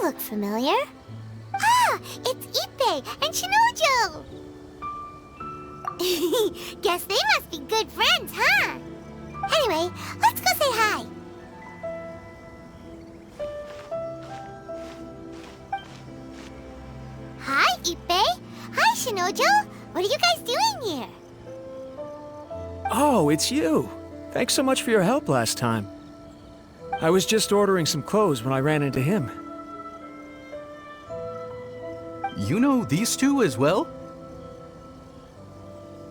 look familiar. Ah, it's Ippei and Shinojo! Guess they must be good friends, huh? Anyway, let's go say hi. Hi, Ippei. Hi, Shinojo. What are you guys doing here? Oh, it's you. Thanks so much for your help last time. I was just ordering some clothes when I ran into him. You know these two as well?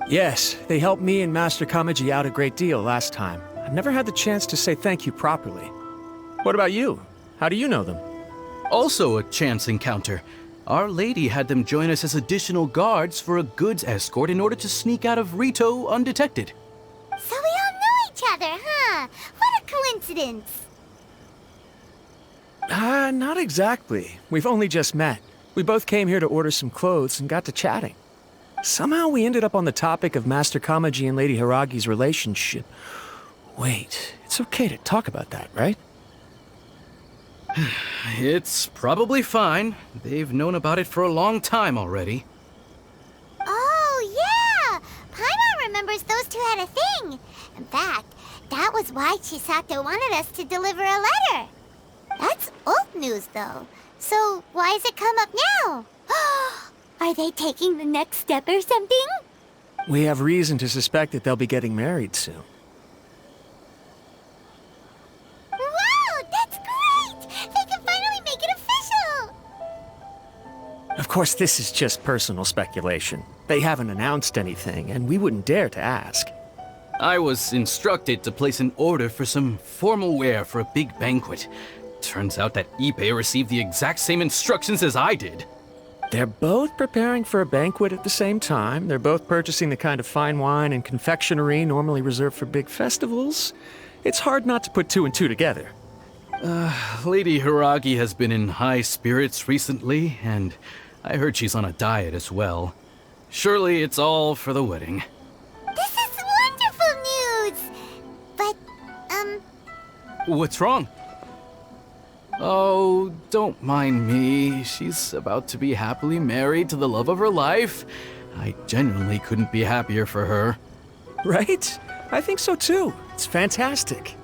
Yes, they helped me and Master Kamaji out a great deal last time. I've never had the chance to say thank you properly. What about you? How do you know them? Also a chance encounter. Our lady had them join us as additional guards for a goods escort in order to sneak out of Rito undetected. So we all know each other, huh? What a coincidence. Not exactly. We've only just met. We both came here to order some clothes and got to chatting. Somehow we ended up on the topic of Master Kamaji and Lady Hiiragi's relationship. Wait, it's okay to talk about that, right? It's probably fine. They've known about it for a long time already. Oh, yeah! Paimon remembers those two had a thing. In fact, that was why Chisato wanted us to deliver a letter. That's old news, though. So why has it come up now? Are they taking the next step or something? We have reason to suspect that they'll be getting married soon. Wow, that's great! They can finally make it official! Of course, this is just personal speculation. They haven't announced anything, and we wouldn't dare to ask. I was instructed to place an order for some formal wear for a big banquet. Turns out that Ippei received the exact same instructions as I did. They're both preparing for a banquet at the same time. They're both purchasing the kind of fine wine and confectionery normally reserved for big festivals. It's hard not to put two and two together. Lady Hiiragi has been in high spirits recently, and I heard she's on a diet as well. Surely it's all for the wedding. This is wonderful news! But, What's wrong? Oh, don't mind me. She's about to be happily married to the love of her life. I genuinely couldn't be happier for her. Right? I think so too. It's fantastic.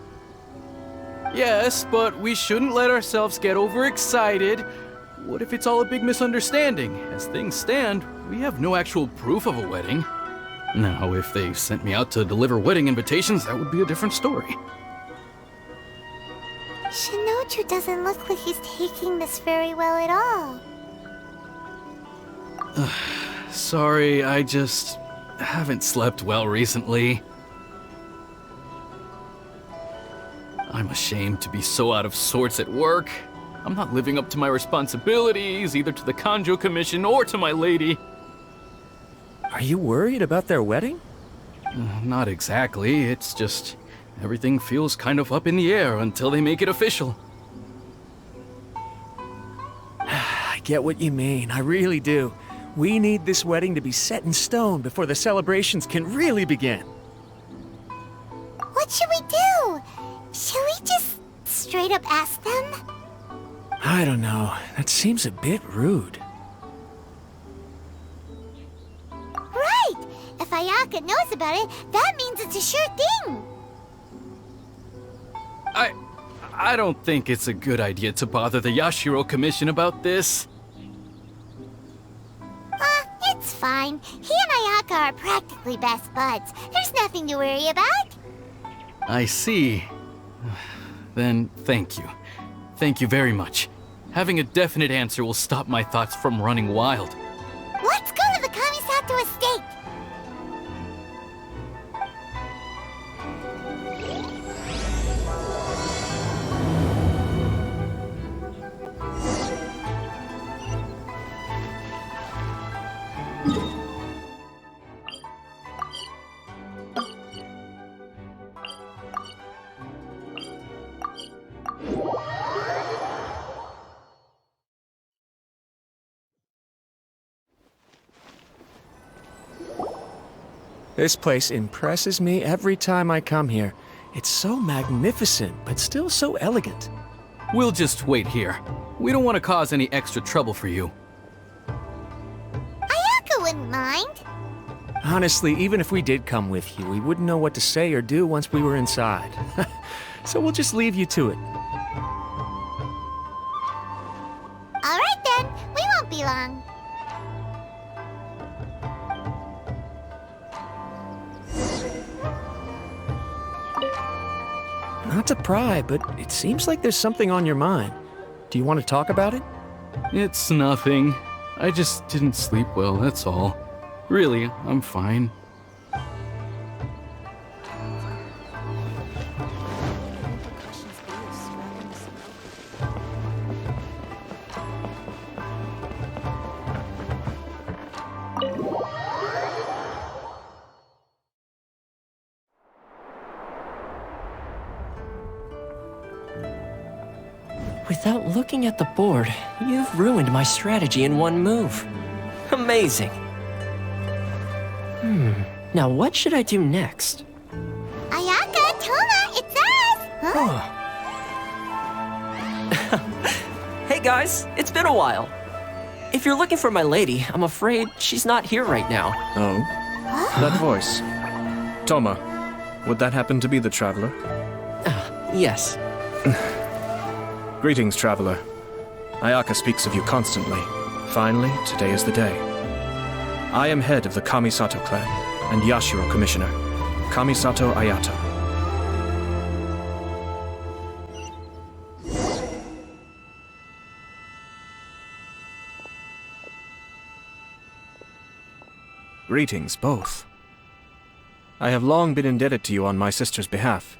Yes, but we shouldn't let ourselves get overexcited. What if it's all a big misunderstanding? As things stand, we have no actual proof of a wedding. Now, if they sent me out to deliver wedding invitations, that would be a different story. Shinoju doesn't look like he's taking this very well at all. Sorry, I just haven't slept well recently. I'm ashamed to be so out of sorts at work. I'm not living up to my responsibilities, either to the Kanjou Commission or to my lady. Are you worried about their wedding? Not exactly, it's just everything feels kind of up in the air until they make it official. I get what you mean, I really do. We need this wedding to be set in stone before the celebrations can really begin. What should we do? Should we just straight up ask them? I don't know. That seems a bit rude. Right! If Ayaka knows about it, that means it's a sure thing! I don't think it's a good idea to bother the Yashiro Commission about this. It's fine. He and Ayaka are practically best buds. There's nothing to worry about. I see. Then thank you. Thank you very much. Having a definite answer will stop my thoughts from running wild. Let's go to the Kamisato estate! This place impresses me every time I come here. It's so magnificent, but still so elegant. We'll just wait here. We don't want to cause any extra trouble for you. Ayako wouldn't mind. Honestly, even if we did come with you, we wouldn't know what to say or do once we were inside. So we'll just leave you to it. Alright then, we won't be long. Not to pry, but it seems like there's something on your mind. Do you want to talk about it? It's nothing. I just didn't sleep well, that's all. Really, I'm fine. Without looking at the board, you've ruined my strategy in one move. Amazing. Now what should I do next? Ayaka, Toma, it's us! Huh? Hey guys, it's been a while. If you're looking for my lady, I'm afraid she's not here right now. Oh? That voice. Toma, would that happen to be the traveler? Yes. Greetings, traveler. Ayaka speaks of you constantly. Finally, today is the day. I am head of the Kamisato Clan and Yashiro Commissioner, Kamisato Ayato. Greetings, both. I have long been indebted to you on my sister's behalf.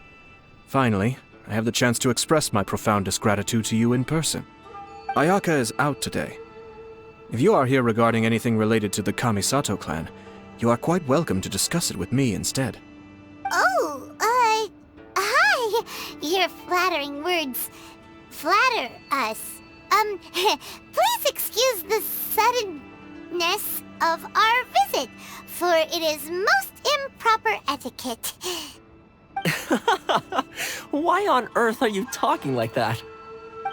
Finally, I have the chance to express my profoundest gratitude to you in person. Ayaka is out today. If you are here regarding anything related to the Kamisato clan, you are quite welcome to discuss it with me instead. Oh, hi! Your flattering words flatter us. Please excuse the suddenness of our visit, for it is most improper etiquette. Why on earth are you talking like that?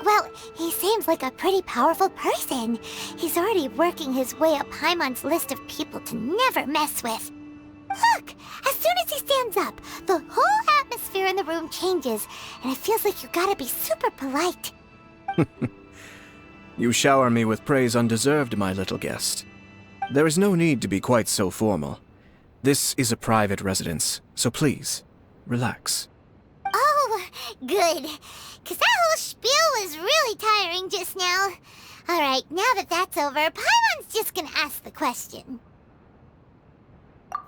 Well, he seems like a pretty powerful person. He's already working his way up Paimon's list of people to never mess with. Look, as soon as he stands up, the whole atmosphere in the room changes, and it feels like you gotta be super polite. You shower me with praise undeserved, my little guest. There is no need to be quite so formal. This is a private residence, so please, relax. Oh, good. 'Cause that whole spiel was really tiring just now. Alright, now that that's over, Paimon's just gonna ask the question.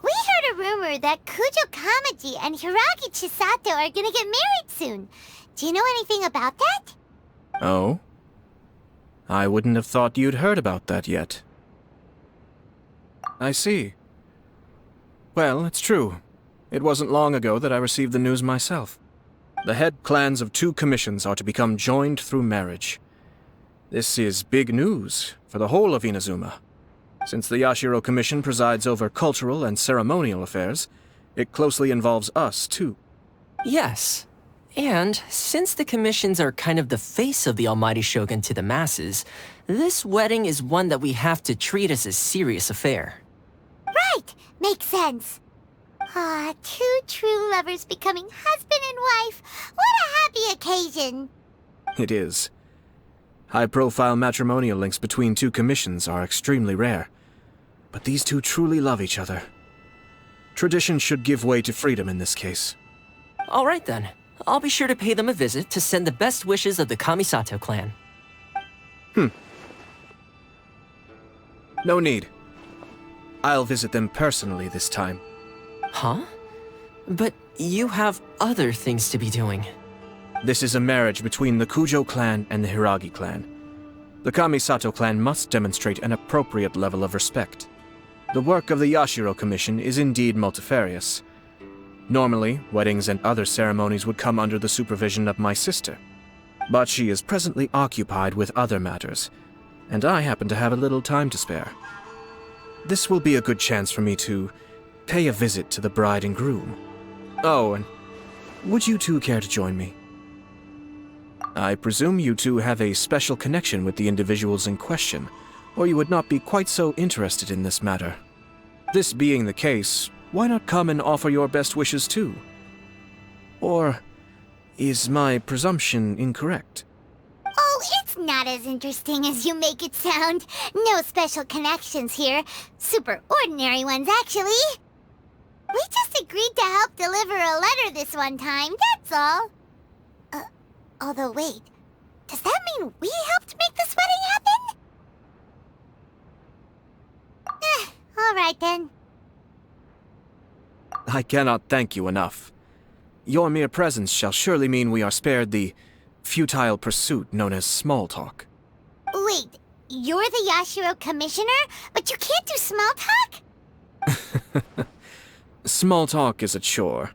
We heard a rumor that Kujo Kamaji and Hiiragi Chisato are gonna get married soon. Do you know anything about that? Oh? I wouldn't have thought you'd heard about that yet. I see. Well, it's true. It wasn't long ago that I received the news myself. The head clans of 2 commissions are to become joined through marriage. This is big news for the whole of Inazuma. Since the Yashiro Commission presides over cultural and ceremonial affairs, it closely involves us, too. Yes. And since the commissions are kind of the face of the Almighty Shogun to the masses, this wedding is one that we have to treat as a serious affair. Right, makes sense. Ah, 2 true lovers becoming husband and wife. What a happy occasion. It is. High-profile matrimonial links between 2 commissions are extremely rare. But these 2 truly love each other. Tradition should give way to freedom in this case. All right then. I'll be sure to pay them a visit to send the best wishes of the Kamisato clan. No need. I'll visit them personally this time. Huh? But you have other things to be doing. This is a marriage between the Kujo clan and the Hiiragi clan. The Kamisato clan must demonstrate an appropriate level of respect. The work of the Yashiro Commission is indeed multifarious. Normally, weddings and other ceremonies would come under the supervision of my sister. But she is presently occupied with other matters, and I happen to have a little time to spare. This will be a good chance for me to pay a visit to the bride and groom. Oh, and would you 2 care to join me? I presume you two have a special connection with the individuals in question, or you would not be quite so interested in this matter. This being the case, why not come and offer your best wishes too? Or is my presumption incorrect? Oh, it's not as interesting as you make it sound. No special connections here. Super ordinary ones, actually. We just agreed to help deliver a letter this one time, that's all. Although wait, does that mean we helped make this wedding happen? All right then. I cannot thank you enough. Your mere presence shall surely mean we are spared the futile pursuit known as small talk. Wait, you're the Yashiro Commissioner, but you can't do small talk? Small talk is a chore.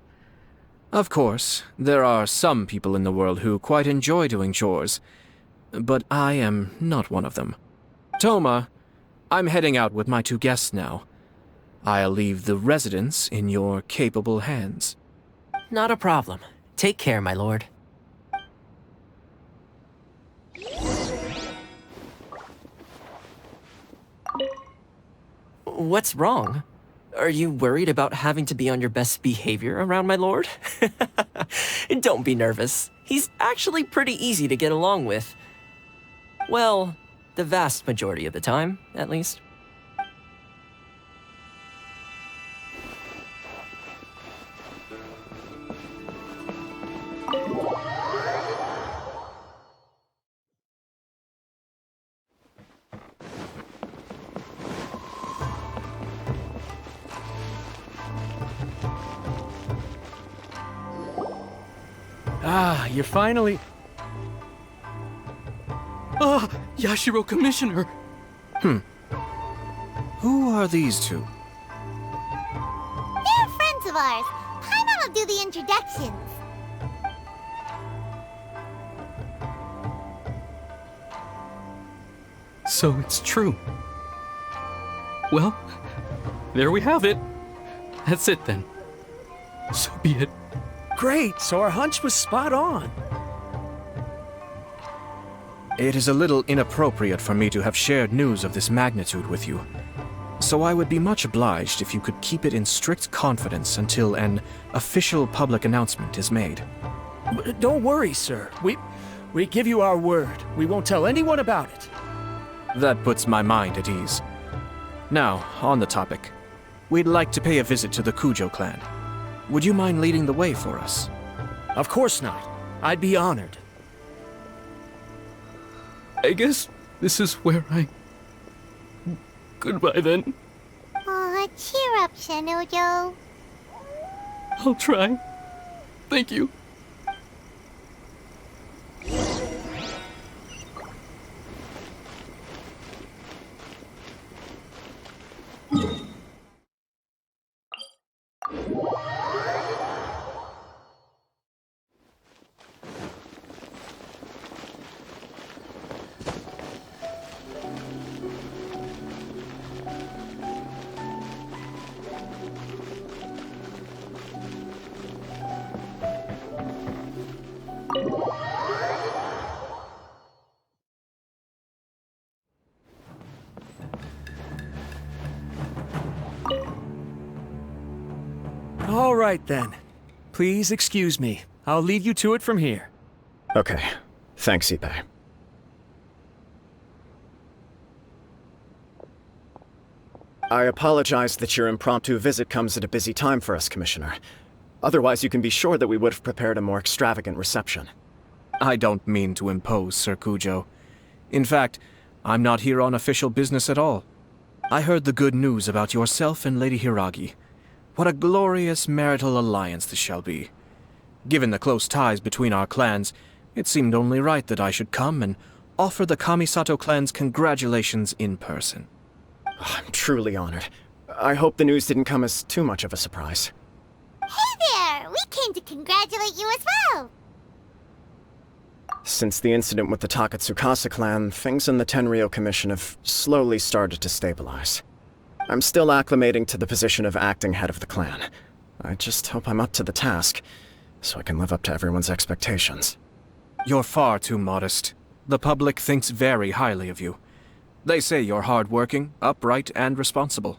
Of course, there are some people in the world who quite enjoy doing chores, but I am not one of them. Toma, I'm heading out with my two guests now. I'll leave the residence in your capable hands. Not a problem. Take care, my lord. What's wrong? Are you worried about having to be on your best behavior around my lord? Don't be nervous. He's actually pretty easy to get along with. Well, the vast majority of the time, at least. Ah, you're finally... Ah, Yashiro Commissioner! Who are these two? They're friends of ours. Paimon will do the introductions. So it's true. Well, there we have it. That's it then. So be it. Great, so our hunch was spot on. It is a little inappropriate for me to have shared news of this magnitude with you, so I would be much obliged if you could keep it in strict confidence until an official public announcement is made. Don't worry, sir. We give you our word. We won't tell anyone about it. That puts my mind at ease. Now, on the topic. We'd like to pay a visit to the Kanjou Clan. Would you mind leading the way for us? Of course not. I'd be honored. I guess this is where I... Goodbye then. Aw, cheer up, Shanojo. I'll try. Thank you. All right, then. Please excuse me. I'll lead you to it from here. Okay. Thanks, Ippei. I apologize that your impromptu visit comes at a busy time for us, Commissioner. Otherwise, you can be sure that we would have prepared a more extravagant reception. I don't mean to impose, Sir Kujo. In fact, I'm not here on official business at all. I heard the good news about yourself and Lady Hiiragi. What a glorious marital alliance this shall be. Given the close ties between our clans, it seemed only right that I should come and offer the Kamisato clan's congratulations in person. I'm truly honored. I hope the news didn't come as too much of a surprise. Hey there! We came to congratulate you as well! Since the incident with the Takatsukasa clan, things in the Tenryou Commission have slowly started to stabilize. I'm still acclimating to the position of acting head of the clan. I just hope I'm up to the task, so I can live up to everyone's expectations. You're far too modest. The public thinks very highly of you. They say you're hardworking, upright, and responsible.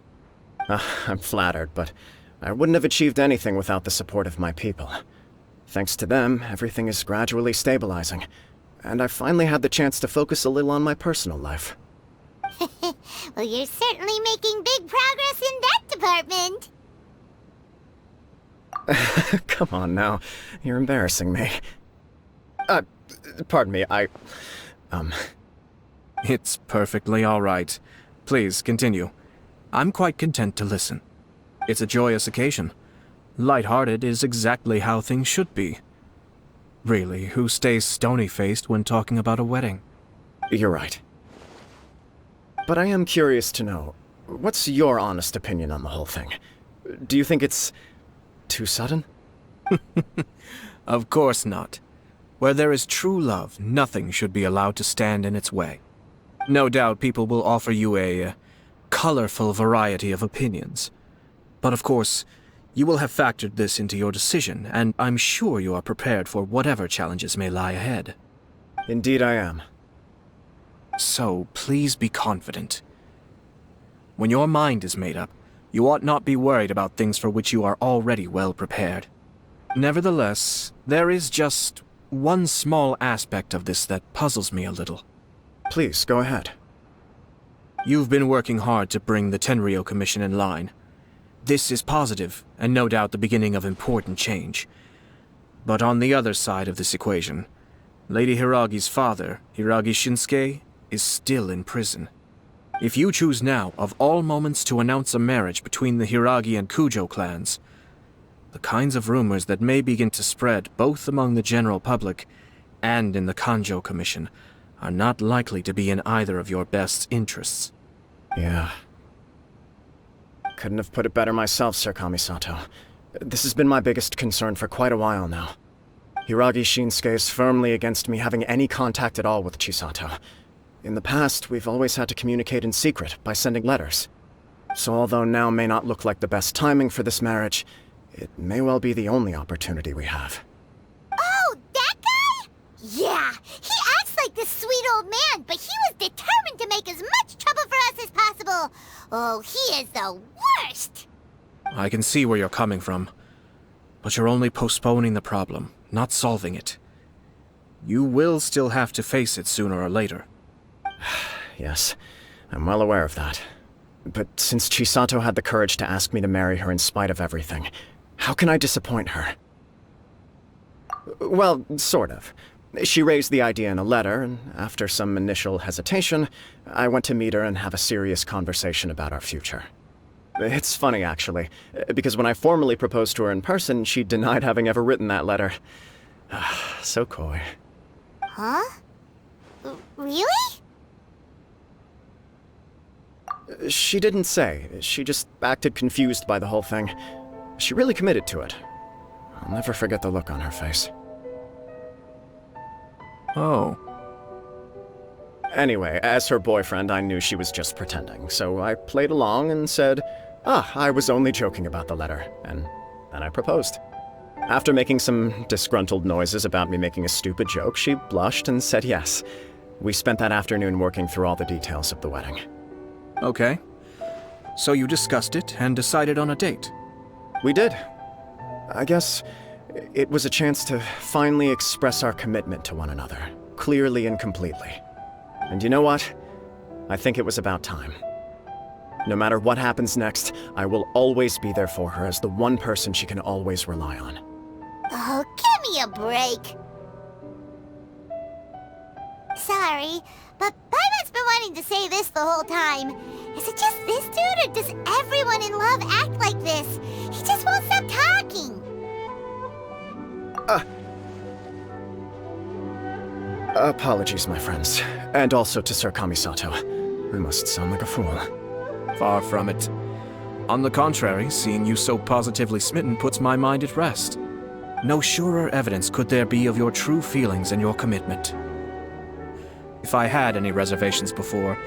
I'm flattered, but I wouldn't have achieved anything without the support of my people. Thanks to them, everything is gradually stabilizing, and I finally had the chance to focus a little on my personal life. Well, you're certainly making big progress in that department. Come on now, you're embarrassing me. Pardon me, It's perfectly all right. Please, continue. I'm quite content to listen. It's a joyous occasion. Light-hearted is exactly how things should be. Really, who stays stony-faced when talking about a wedding? You're right. But I am curious to know, what's your honest opinion on the whole thing? Do you think it's too sudden? Of course not. Where there is true love, nothing should be allowed to stand in its way. No doubt people will offer you a colorful variety of opinions. But of course, you will have factored this into your decision, and I'm sure you are prepared for whatever challenges may lie ahead. Indeed I am. So, please be confident. When your mind is made up, you ought not be worried about things for which you are already well prepared. Nevertheless, there is just one small aspect of this that puzzles me a little. Please, go ahead. You've been working hard to bring the Tenryou Commission in line. This is positive, and no doubt the beginning of important change. But on the other side of this equation, Lady Hiiragi's father, Hiiragi Shinsuke, is still in prison. If you choose now, of all moments, to announce a marriage between the Hiiragi and Kanjou clans, the kinds of rumors that may begin to spread both among the general public and in the Kanjou Commission are not likely to be in either of your best interests. Yeah. Couldn't have put it better myself, Sir Kamisato. This has been my biggest concern for quite a while now. Hiiragi Shinsuke is firmly against me having any contact at all with Chisato. In the past, we've always had to communicate in secret by sending letters. So although now may not look like the best timing for this marriage, it may well be the only opportunity we have. Oh, that guy? Yeah, he acts like this sweet old man, but he was determined to make as much trouble for us as possible. Oh, he is the worst! I can see where you're coming from, but you're only postponing the problem, not solving it. You will still have to face it sooner or later. Yes, I'm well aware of that. But since Chisato had the courage to ask me to marry her in spite of everything, how can I disappoint her? Well, sort of. She raised the idea in a letter, and after some initial hesitation, I went to meet her and have a serious conversation about our future. It's funny, actually, because when I formally proposed to her in person, she denied having ever written that letter. So coy. Huh? Really? She didn't say. She just acted confused by the whole thing. She really committed to it. I'll never forget the look on her face. Oh. Anyway, as her boyfriend, I knew she was just pretending, so I played along and said, I was only joking about the letter, and then I proposed. After making some disgruntled noises about me making a stupid joke, she blushed and said yes. We spent that afternoon working through all the details of the wedding. Okay. So you discussed it and decided on a date? We did. I guess it was a chance to finally express our commitment to one another, clearly and completely. And you know what? I think it was about time. No matter what happens next, I will always be there for her as the one person she can always rely on. Oh, give me a break. Sorry, but Paimon's been wanting to say this the whole time. Is it just this dude, or does everyone in love act like this? He just won't stop talking. Apologies, my friends. And also to Sir Kamisato. I must sound like a fool. Far from it. On the contrary, seeing you so positively smitten puts my mind at rest. No surer evidence could there be of your true feelings and your commitment. If I had any reservations before,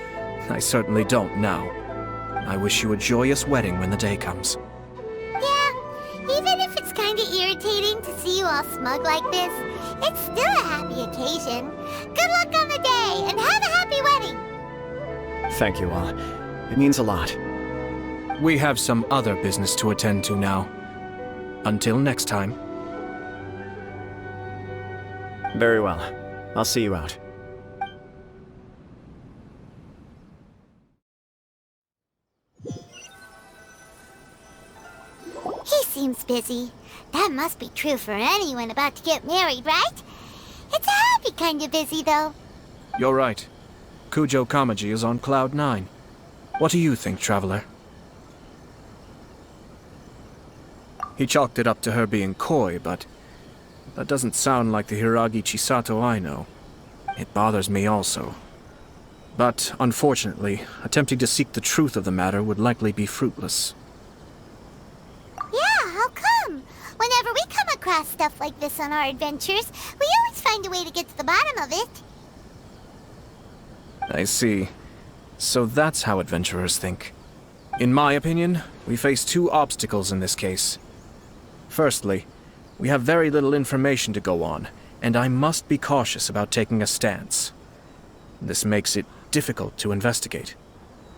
I certainly don't now. I wish you a joyous wedding when the day comes. Yeah, even if it's kinda irritating to see you all smug like this, It's still a happy occasion. Good luck on the day, and have a happy wedding! Thank you all. It means a lot. We have some other business to attend to now. Until next time. Very well. I'll see you out. He seems busy. That must be true for anyone about to get married, right? It's a happy kind of busy, though. You're right. Kujo Kamaji is on Cloud 9. What do you think, Traveler? He chalked it up to her being coy, but that doesn't sound like the Hiiragi Chisato I know. It bothers me also. But, unfortunately, attempting to seek the truth of the matter would likely be fruitless. Yeah, how come? Whenever we come across stuff like this on our adventures, we always find a way to get to the bottom of it. I see. So that's how adventurers think. In my opinion, we face two obstacles in this case. Firstly, we have very little information to go on, and I must be cautious about taking a stance. This makes it difficult to investigate.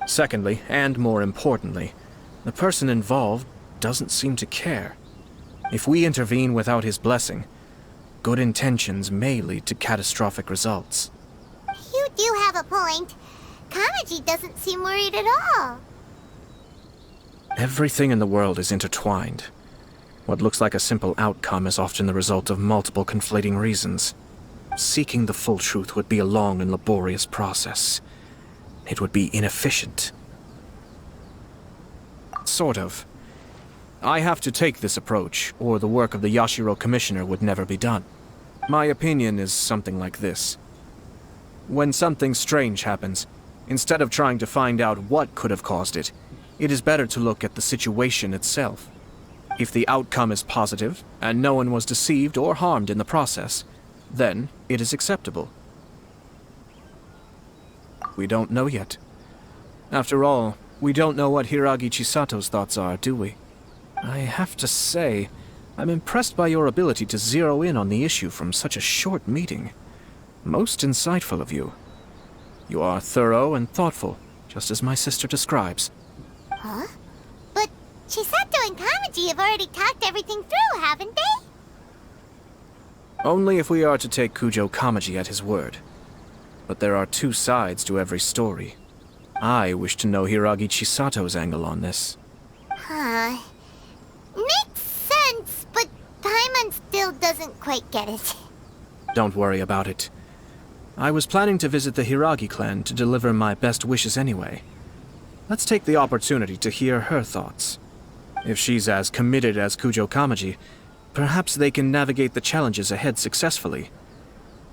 Secondly, and more importantly, the person involved doesn't seem to care. If we intervene without his blessing, good intentions may lead to catastrophic results. You do have a point. Kamaji doesn't seem worried at all. Everything in the world is intertwined. What looks like a simple outcome is often the result of multiple conflating reasons. Seeking the full truth would be a long and laborious process. It would be inefficient. Sort of. I have to take this approach, or the work of the Yashiro Commissioner would never be done. My opinion is something like this. When something strange happens, instead of trying to find out what could have caused it, it is better to look at the situation itself. If the outcome is positive, and no one was deceived or harmed in the process, then it is acceptable. We don't know yet. After all, we don't know what Hiiragi Chisato's thoughts are, do we? I have to say, I'm impressed by your ability to zero in on the issue from such a short meeting. Most insightful of you. You are thorough and thoughtful, just as my sister describes. Huh? But Chisato and Kamaji have already talked everything through, haven't they? Only if we are to take Kujo Kamaji at his word. But there are two sides to every story. I wish to know Hiiragi Chisato's angle on this. Huh. Makes sense, but Paimon still doesn't quite get it. Don't worry about it. I was planning to visit the Hiiragi Clan to deliver my best wishes anyway. Let's take the opportunity to hear her thoughts. If she's as committed as Kujo Kamaji, perhaps they can navigate the challenges ahead successfully.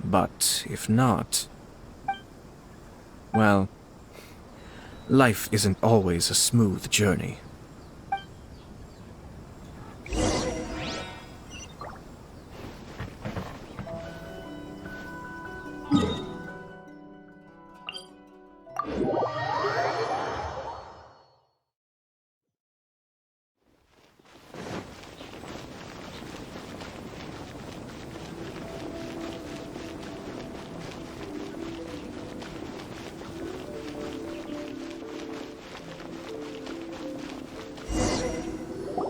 But if not... well, life isn't always a smooth journey.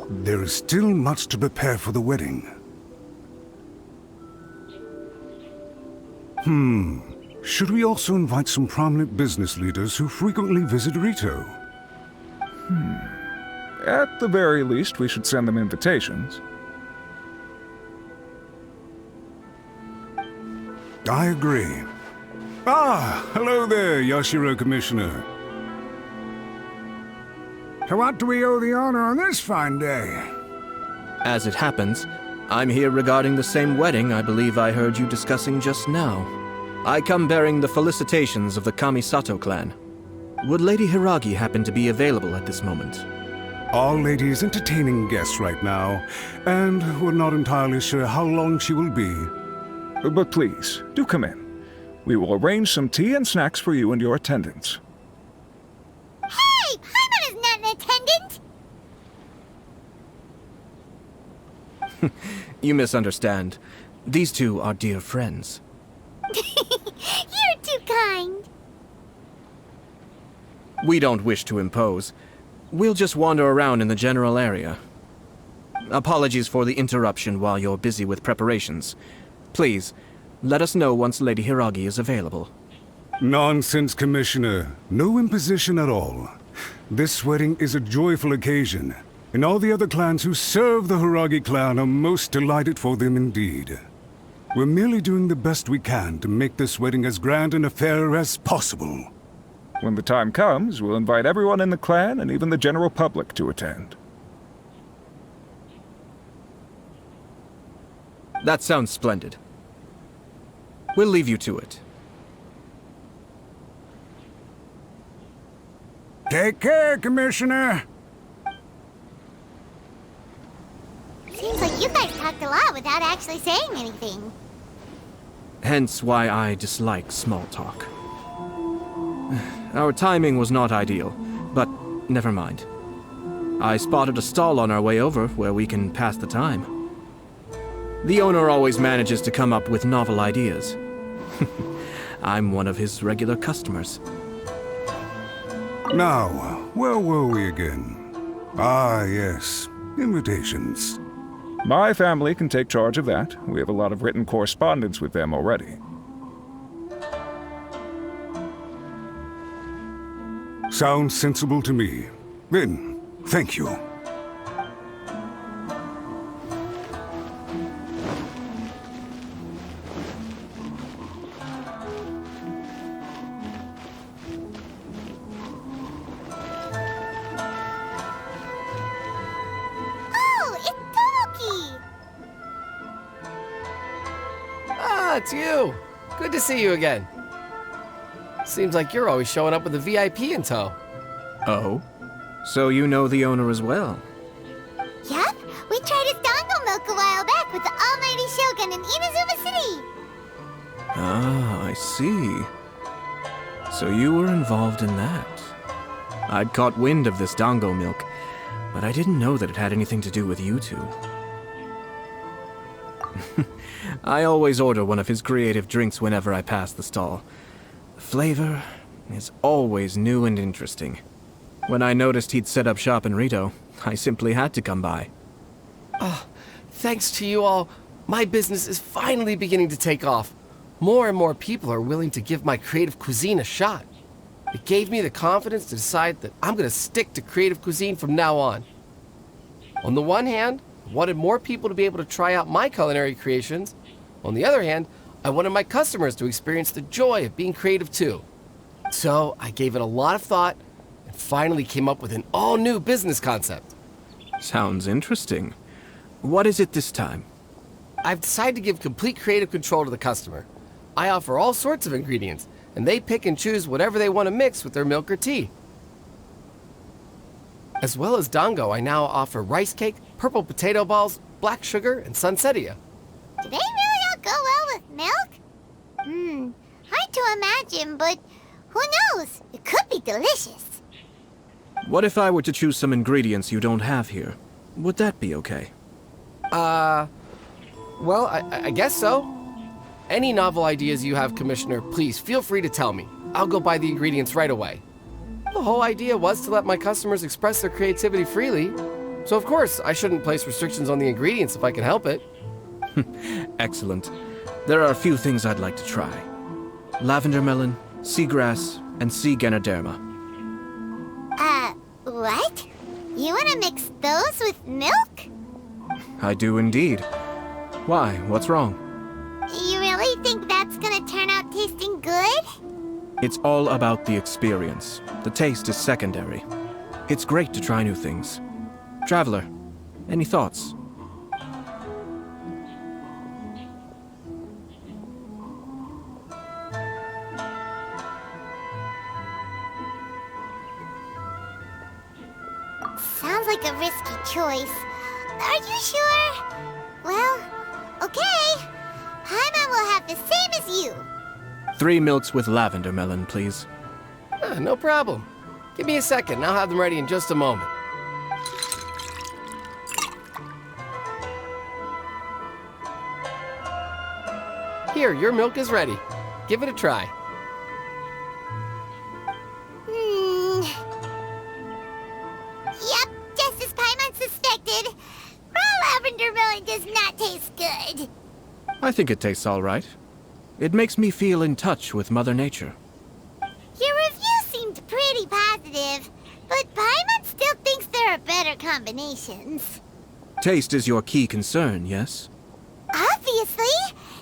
There is still much to prepare for the wedding. Should we also invite some prominent business leaders who frequently visit Rito? At the very least, we should send them invitations. I agree. Hello there, Yashiro Commissioner. To what do we owe the honor on this fine day? As it happens, I'm here regarding the same wedding I believe I heard you discussing just now. I come bearing the felicitations of the Kamisato clan. Would Lady Hiiragi happen to be available at this moment? Our lady is entertaining guests right now, and we're not entirely sure how long she will be. But please, do come in. We will arrange some tea and snacks for you and your attendants. Hey! Paimon is not an attendant! You misunderstand. These two are dear friends. You're too kind. We don't wish to impose. We'll just wander around in the general area. Apologies for the interruption while you're busy with preparations. Please, let us know once Lady Hiiragi is available. Nonsense, Commissioner. No imposition at all. This wedding is a joyful occasion, and all the other clans who serve the Hiiragi clan are most delighted for them indeed. We're merely doing the best we can to make this wedding as grand an affair as possible. When the time comes, we'll invite everyone in the clan and even the general public to attend. That sounds splendid. We'll leave you to it. Take care, Commissioner. Seems like you guys talked a lot without actually saying anything. Hence why I dislike small talk. Our timing was not ideal, but never mind. I spotted a stall on our way over where we can pass the time. The owner always manages to come up with novel ideas. I'm one of his regular customers. Now, where were we again? Ah, yes. Invitations. My family can take charge of that. We have a lot of written correspondence with them already. Sounds sensible to me. Then, thank you. Oh, it's Tomoki! Ah, it's you! Good to see you again. Seems like you're always showing up with a VIP in tow. Oh? So you know the owner as well? Yup, we tried his dango milk a while back with the almighty Shogun in Inazuma City. Ah, I see. So you were involved in that. I'd caught wind of this dango milk, but I didn't know that it had anything to do with you two. I always order one of his creative drinks whenever I pass the stall. The flavor is always new and interesting. When I noticed he'd set up shop in Rito, I simply had to come by. Thanks to you all, my business is finally beginning to take off. More and more people are willing to give my creative cuisine a shot. It gave me the confidence to decide that I'm going to stick to creative cuisine from now on. On the one hand, I wanted more people to be able to try out my culinary creations. On the other hand, I wanted my customers to experience the joy of being creative too. So I gave it a lot of thought and finally came up with an all-new business concept. Sounds interesting. What is it this time? I've decided to give complete creative control to the customer. I offer all sorts of ingredients, and they pick and choose whatever they want to mix with their milk or tea. As well as dango, I now offer rice cake, purple potato balls, black sugar, and sunsettia. Do they really all go well with milk? Hard to imagine, but who knows? It could be delicious. What if I were to choose some ingredients you don't have here? Would that be okay? Well, I guess so. Any novel ideas you have, Commissioner, please feel free to tell me. I'll go buy the ingredients right away. The whole idea was to let my customers express their creativity freely. So of course, I shouldn't place restrictions on the ingredients if I can help it. Excellent. There are a few things I'd like to try. Lavender melon, seagrass, and sea ganoderma. What? You want to mix those with milk? I do indeed. Why? What's wrong? You really think that's gonna turn out tasting good? It's all about the experience. The taste is secondary. It's great to try new things. Traveler, any thoughts? Sounds like a risky choice. Are you sure? Well, okay. Paimon will have the same as you. 3 milks with lavender melon, please. No problem. Give me a second, and I'll have them ready in just a moment. Here, your milk is ready. Give it a try. Yep, just as Paimon suspected. Raw lavender milk does not taste good. I think it tastes all right. It makes me feel in touch with Mother Nature. Your review seemed pretty positive, but Paimon still thinks there are better combinations. Taste is your key concern, yes? Obviously!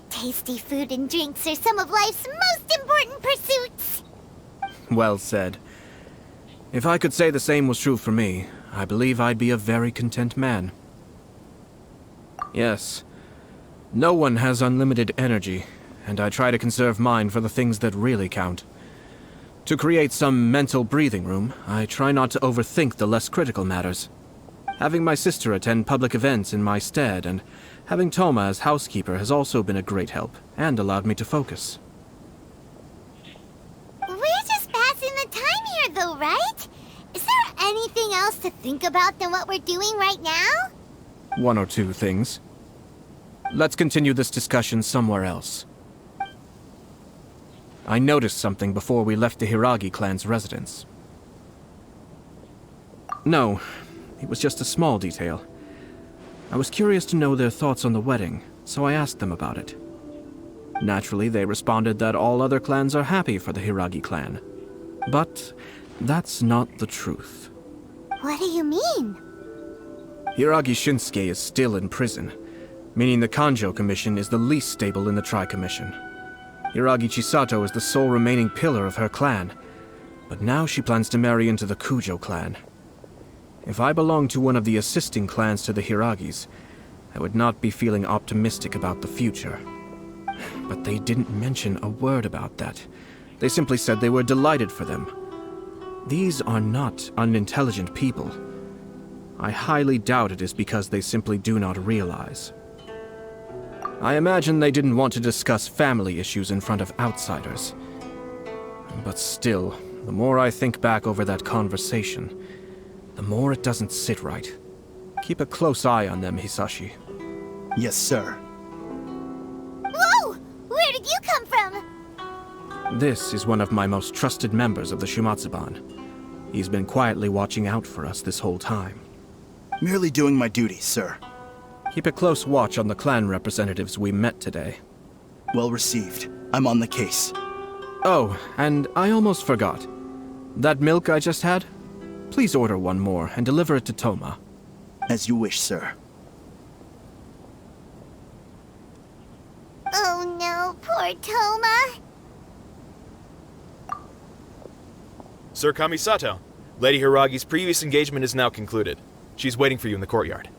Tasty food and drinks are some of life's most important pursuits. Well said. If I could say the same was true for me, I believe I'd be a very content man. Yes. No one has unlimited energy, and I try to conserve mine for the things that really count. To create some mental breathing room, I try not to overthink the less critical matters. Having my sister attend public events in my stead, and having Toma as housekeeper has also been a great help, and allowed me to focus. We're just passing the time here, though, right? Is there anything else to think about than what we're doing right now? One or two things. Let's continue this discussion somewhere else. I noticed something before we left the Hiiragi Clan's residence. No, it was just a small detail. I was curious to know their thoughts on the wedding, so I asked them about it. Naturally, they responded that all other clans are happy for the Hiiragi Clan. But that's not the truth. What do you mean? Hiiragi Shinsuke is still in prison, meaning the Kanjou Commission is the least stable in the Tri-Commission. Hiiragi Chisato is the sole remaining pillar of her clan, but now she plans to marry into the Kujou clan. If I belonged to one of the assisting clans to the Hiiragis, I would not be feeling optimistic about the future. But they didn't mention a word about that. They simply said they were delighted for them. These are not unintelligent people. I highly doubt it is because they simply do not realize. I imagine they didn't want to discuss family issues in front of outsiders. But still, the more I think back over that conversation, the more it doesn't sit right. Keep a close eye on them, Hisashi. Yes, sir. Whoa! Where did you come from? This is one of my most trusted members of the Shumatsuban. He's been quietly watching out for us this whole time. Merely doing my duty, sir. Keep a close watch on the clan representatives we met today. Well received. I'm on the case. Oh, and I almost forgot. That milk I just had? Please order one more and deliver it to Toma. As you wish, sir. Oh no, poor Toma. Sir Kamisato, Lady Hiiragi's previous engagement is now concluded. She's waiting for you in the courtyard.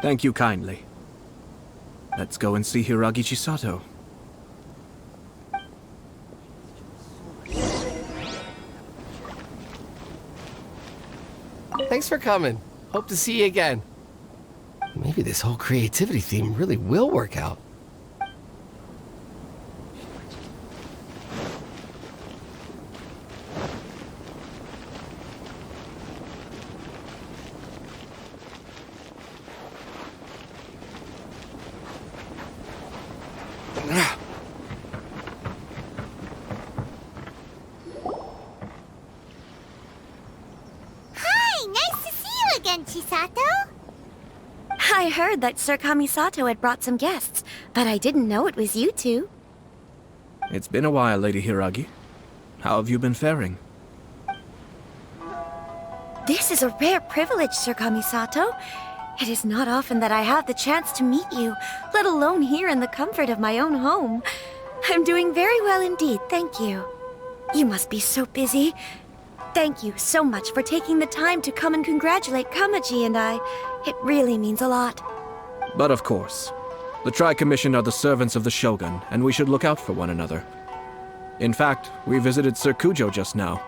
Thank you kindly. Let's go and see Hiiragi Chisato. Thanks for coming. Hope to see you again. Maybe this whole creativity theme really will work out. Chisato? I heard that Sir Kamisato had brought some guests, but I didn't know it was you two. It's been a while, Lady Hiiragi. How have you been faring? This is a rare privilege, Sir Kamisato. It is not often that I have the chance to meet you, let alone here in the comfort of my own home. I'm doing very well indeed, thank you. You must be so busy. Thank you so much for taking the time to come and congratulate Kamaji and I. It really means a lot. But of course. The Tri-Commission are the servants of the Shogun, and we should look out for one another. In fact, we visited Sir Kujou just now.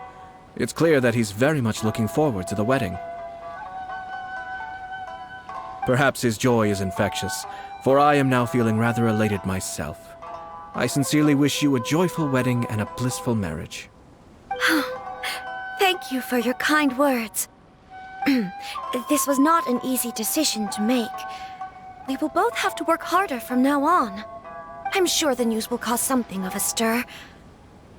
It's clear that he's very much looking forward to the wedding. Perhaps his joy is infectious, for I am now feeling rather elated myself. I sincerely wish you a joyful wedding and a blissful marriage. Thank you for your kind words. This was not an easy decision to make. We will both have to work harder from now on. I'm sure the news will cause something of a stir.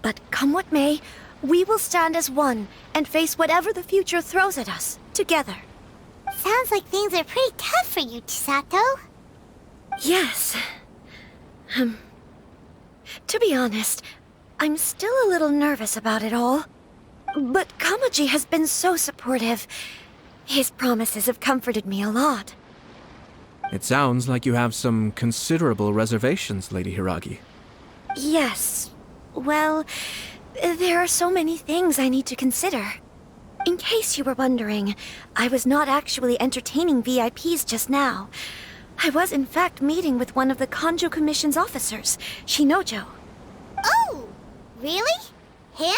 But come what may, we will stand as one and face whatever the future throws at us, together. Sounds like things are pretty tough for you, Chisato. Yes. To be honest, I'm still a little nervous about it all. But Kamaji has been so supportive. His promises have comforted me a lot. It sounds like you have some considerable reservations, Lady Hiiragi. Yes. Well, there are so many things I need to consider. In case you were wondering, I was not actually entertaining VIPs just now. I was in fact meeting with one of the Kanjou Commission's officers, Shinojo. Oh, really? Him?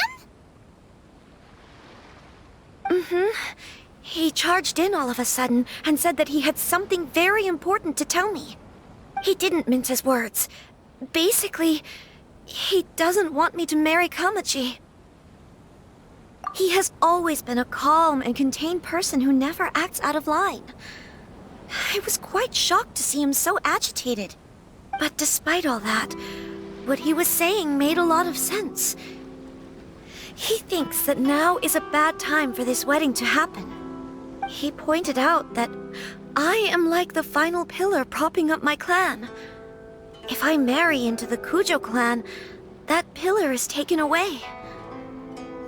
He charged in all of a sudden and said that he had something very important to tell me. He didn't mince his words. Basically, he doesn't want me to marry Kamaji. He has always been a calm and contained person who never acts out of line. I was quite shocked to see him so agitated. But despite all that, what he was saying made a lot of sense. He thinks that now is a bad time for this wedding to happen. He pointed out that I am like the final pillar propping up my clan. If I marry into the Kanjou clan, that pillar is taken away.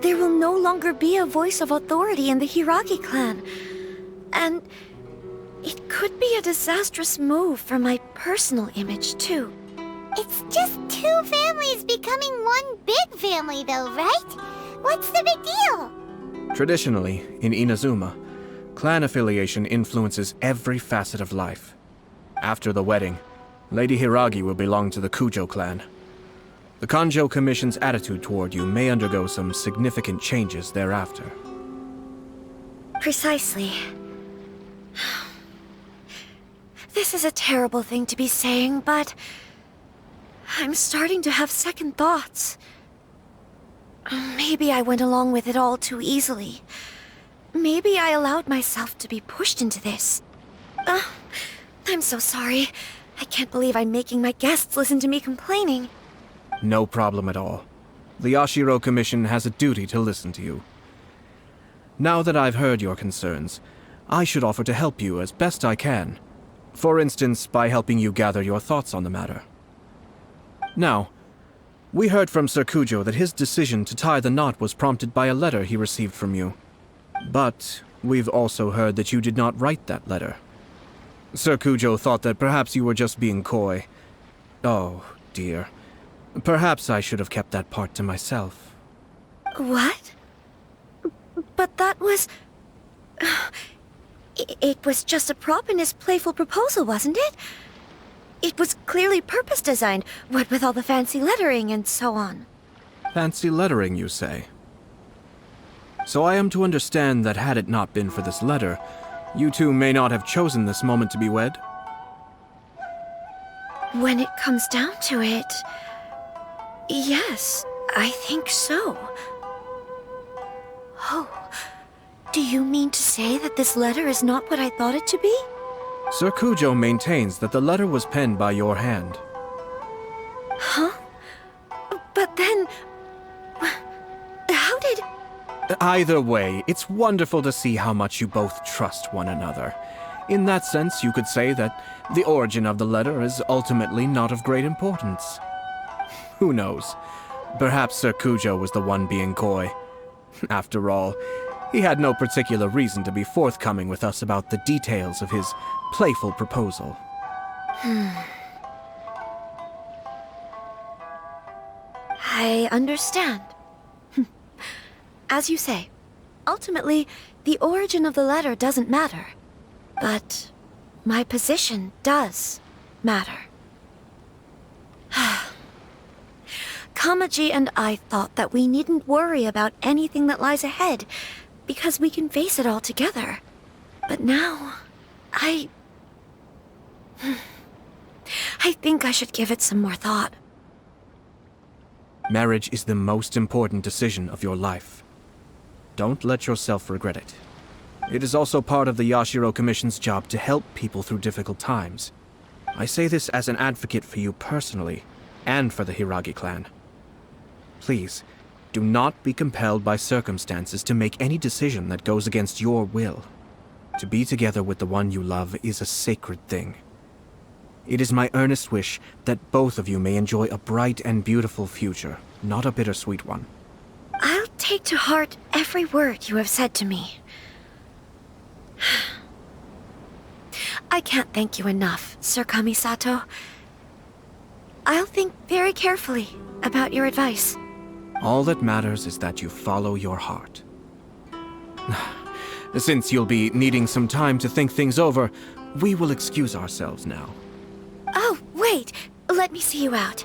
There will no longer be a voice of authority in the Hiiragi clan. And it could be a disastrous move for my personal image, too. It's just two families becoming one big family, though, right? What's the big deal? Traditionally, in Inazuma, clan affiliation influences every facet of life. After the wedding, Lady Hiiragi will belong to the Kanjou clan. The Kanjou Commission's attitude toward you may undergo some significant changes thereafter. Precisely. This is a terrible thing to be saying, but I'm starting to have second thoughts. Maybe I went along with it all too easily. Maybe I allowed myself to be pushed into this. I'm so sorry. I can't believe I'm making my guests listen to me complaining. No problem at all. The Yashiro Commission has a duty to listen to you. Now that I've heard your concerns, I should offer to help you as best I can. For instance, by helping you gather your thoughts on the matter. Now, we heard from Sir Kujo that his decision to tie the knot was prompted by a letter he received from you. But we've also heard that you did not write that letter. Sir Kujo thought that perhaps you were just being coy. Oh, dear. Perhaps I should have kept that part to myself. What? But that was... It was just a prop in his playful proposal, wasn't it? It was clearly purpose-designed, what with all the fancy lettering and so on. Fancy lettering, you say? So I am to understand that had it not been for this letter, you two may not have chosen this moment to be wed? When it comes down to it... Yes, I think so. Oh, do you mean to say that this letter is not what I thought it to be? Sir Kujo maintains that the letter was penned by your hand. Huh? But then... How did... Either way, it's wonderful to see how much you both trust one another. In that sense, you could say that the origin of the letter is ultimately not of great importance. Who knows? Perhaps Sir Kujo was the one being coy. After all, he had no particular reason to be forthcoming with us about the details of his playful proposal. I understand. As you say, ultimately, the origin of the letter doesn't matter. But my position does matter. Kamaji and I thought that we needn't worry about anything that lies ahead, because we can face it all together. But now, I think I should give it some more thought. Marriage is the most important decision of your life. Don't let yourself regret it. It is also part of the Yashiro Commission's job to help people through difficult times. I say this as an advocate for you personally, and for the Hiiragi clan. Please, do not be compelled by circumstances to make any decision that goes against your will. To be together with the one you love is a sacred thing. It is my earnest wish that both of you may enjoy a bright and beautiful future, not a bittersweet one. I'll take to heart every word you have said to me. I can't thank you enough, Sir Kamisato. I'll think very carefully about your advice. All that matters is that you follow your heart. Since you'll be needing some time to think things over, we will excuse ourselves now. Oh, wait! Let me see you out.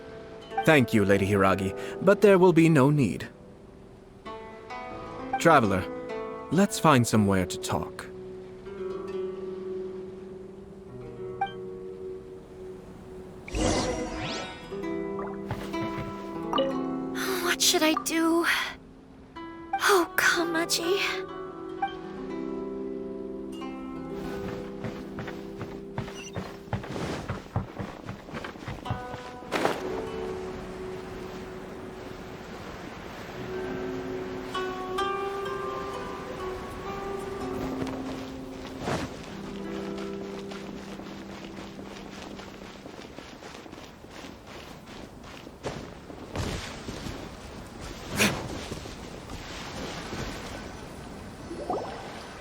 Thank you, Lady Hiiragi, but there will be no need. Traveler, let's find somewhere to talk. What should I do? Oh, Kamaji.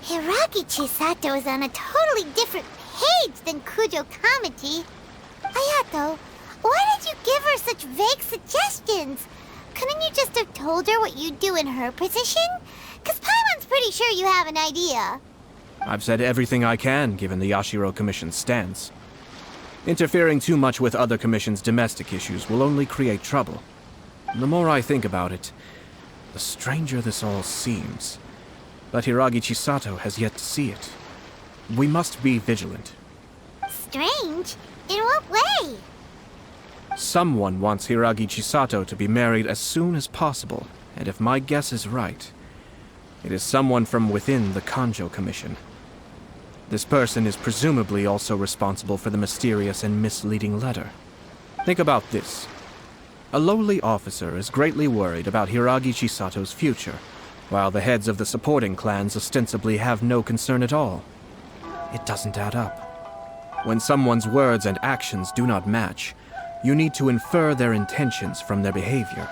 Hiiragi Chisato is on a totally different page than Kanjou Commission. Ayato, why did you give her such vague suggestions? Couldn't you just have told her what you'd do in her position? 'Cause Paimon's pretty sure you have an idea. I've said everything I can, given the Yashiro Commission's stance. Interfering too much with other commissions' domestic issues will only create trouble. The more I think about it, the stranger this all seems. But Hiiragi Chisato has yet to see it. We must be vigilant. Strange? In what way? Someone wants Hiiragi Chisato to be married as soon as possible, and if my guess is right, it is someone from within the Kanjou Commission. This person is presumably also responsible for the mysterious and misleading letter. Think about this. A lowly officer is greatly worried about Hiiragi Chisato's future, while the heads of the supporting clans ostensibly have no concern at all. It doesn't add up. When someone's words and actions do not match, you need to infer their intentions from their behavior.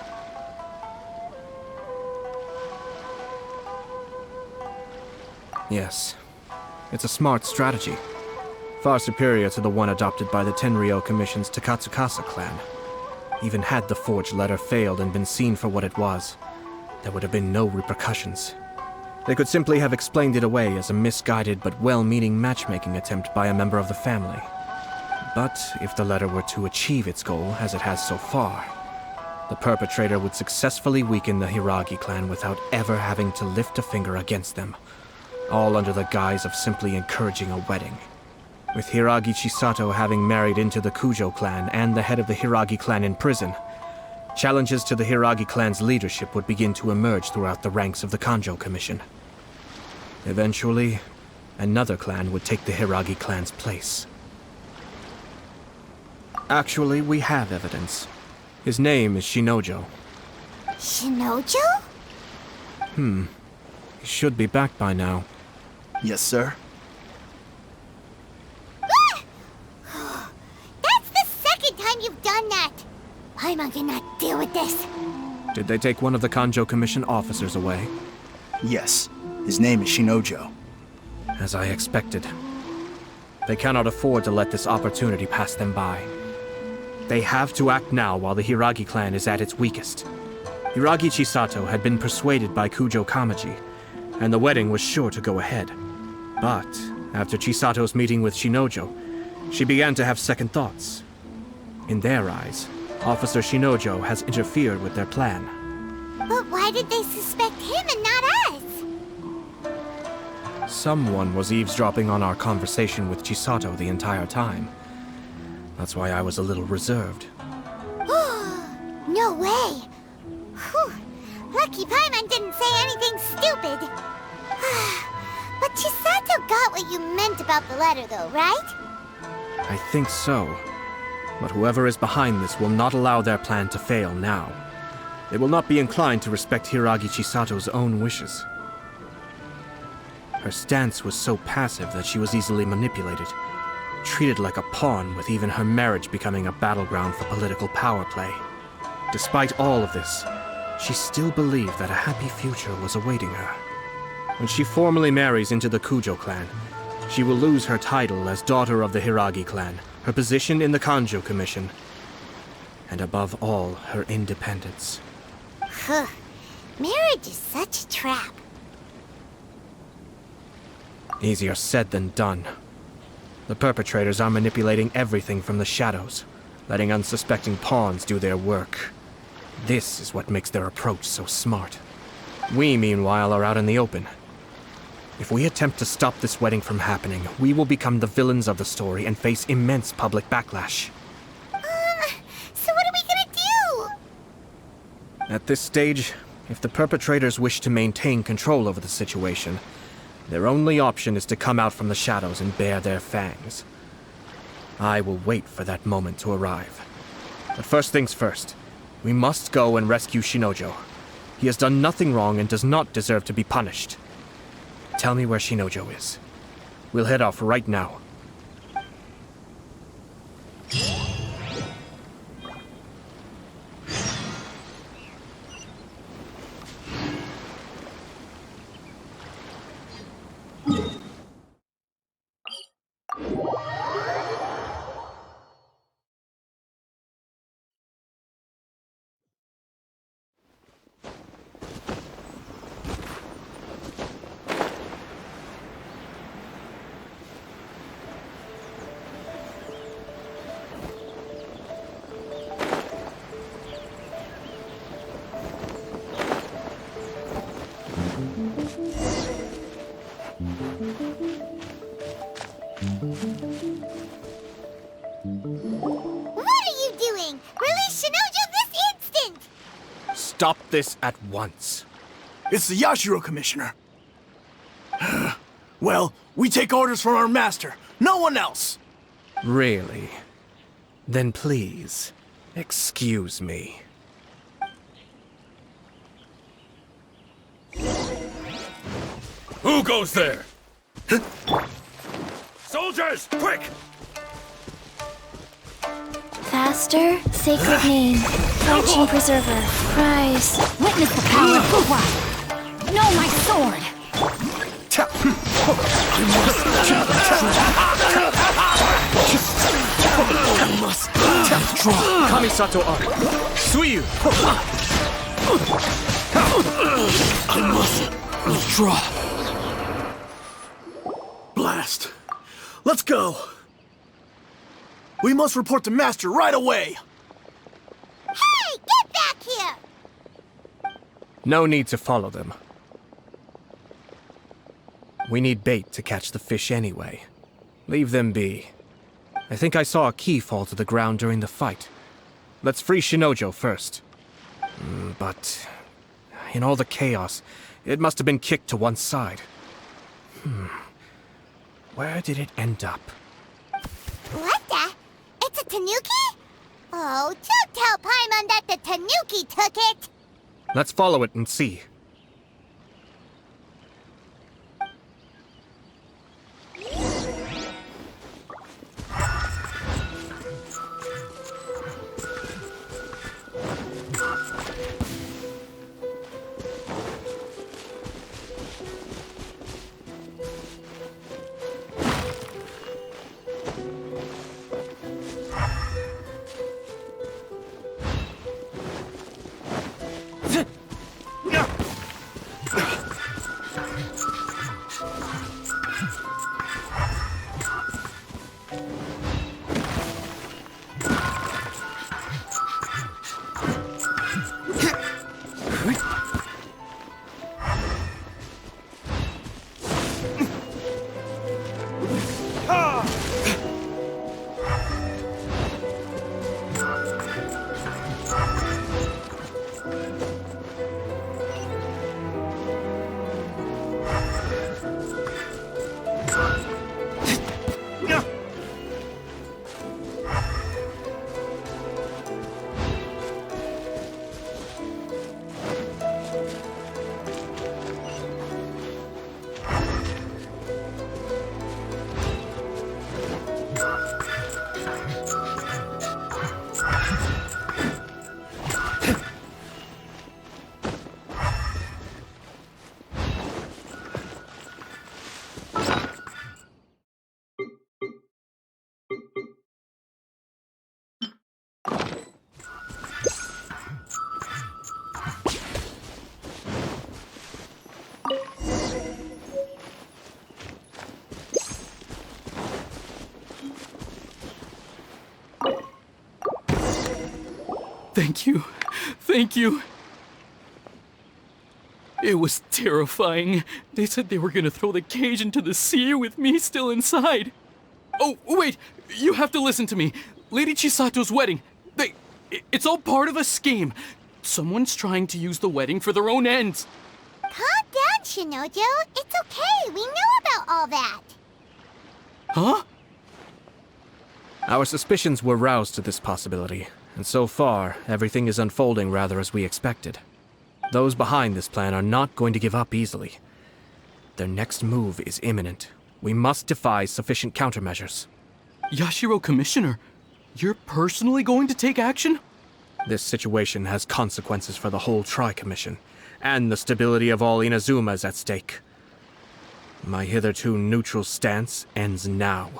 Yes, it's a smart strategy, far superior to the one adopted by the Tenryou Commission's Takatsukasa clan. Even had the forged letter failed and been seen for what it was, there would have been no repercussions. They could simply have explained it away as a misguided but well-meaning matchmaking attempt by a member of the family. But if the letter were to achieve its goal, as it has so far, the perpetrator would successfully weaken the Hiiragi clan without ever having to lift a finger against them, all under the guise of simply encouraging a wedding. With Hiiragi Chisato having married into the Kanjou clan and the head of the Hiiragi clan in prison, challenges to the Hiiragi clan's leadership would begin to emerge throughout the ranks of the Kanjou Commission. Eventually, another clan would take the Hiiragi clan's place. Actually, we have evidence. His name is Shinojo. Shinojo? He should be back by now. Yes, sir. That's the second time you've done that! Paimon cannot deal with this. Did they take one of the Kanjou Commission officers away? Yes. His name is Shinojo. As I expected. They cannot afford to let this opportunity pass them by. They have to act now while the Hiiragi clan is at its weakest. Hiiragi Chisato had been persuaded by Kanjou Commission, and the wedding was sure to go ahead. But after Chisato's meeting with Shinojo, she began to have second thoughts. In their eyes, Officer Shinojo has interfered with their plan. But why did they suspect him and not us? Someone was eavesdropping on our conversation with Chisato the entire time. That's why I was a little reserved. No way! Whew. Lucky Paimon didn't say anything stupid. But Chisato got what you meant about the letter, though, right? I think so. But whoever is behind this will not allow their plan to fail now. They will not be inclined to respect Hiiragi Chisato's own wishes. Her stance was so passive that she was easily manipulated, treated like a pawn, with even her marriage becoming a battleground for political power play. Despite all of this, she still believed that a happy future was awaiting her. When she formally marries into the Kanjou clan, she will lose her title as daughter of the Hiiragi clan, her position in the Kanjou Commission, and above all, her independence. Huh. Marriage is such a trap. Easier said than done. The perpetrators are manipulating everything from the shadows, letting unsuspecting pawns do their work. This is what makes their approach so smart. We, meanwhile, are out in the open. If we attempt to stop this wedding from happening, we will become the villains of the story and face immense public backlash. So what are we gonna do? At this stage, if the perpetrators wish to maintain control over the situation, their only option is to come out from the shadows and bare their fangs. I will wait for that moment to arrive. But first things first, we must go and rescue Shinojo. He has done nothing wrong and does not deserve to be punished. Tell me where Shinojo is. We'll head off right now. What are you doing? Release Shinojo this instant! Stop this at once. It's the Yashiro Commissioner. Well, we take orders from our master. No one else. Really? Then please, excuse me. Who goes there? Soldiers, quick! Faster, sacred name, fortune preserver, prize. Witness the power of Fuwa! No, my sword! I must draw Kamisato Ayato. Suiyu! I must withdraw. Blast. Let's go. We must report to Master right away. Hey, get back here! No need to follow them. We need bait to catch the fish anyway. Leave them be. I think I saw a key fall to the ground during the fight. Let's free Shinojo first. But in all the chaos, it must have been kicked to one side. Where did it end up? What the? It's a tanuki? Oh, don't tell Paimon that the tanuki took it! Let's follow it and see. Thank you. Thank you. It was terrifying. They said they were gonna throw the cage into the sea with me still inside. Oh, wait! You have to listen to me. Lady Chisato's wedding. It's all part of a scheme. Someone's trying to use the wedding for their own ends. Calm down, Shinojo. It's okay. We know about all that. Huh? Our suspicions were roused to this possibility, and so far, everything is unfolding rather as we expected. Those behind this plan are not going to give up easily. Their next move is imminent. We must devise sufficient countermeasures. Yashiro Commissioner, you're personally going to take action? This situation has consequences for the whole Tri-Commission, and the stability of all Inazuma is at stake. My hitherto neutral stance ends now.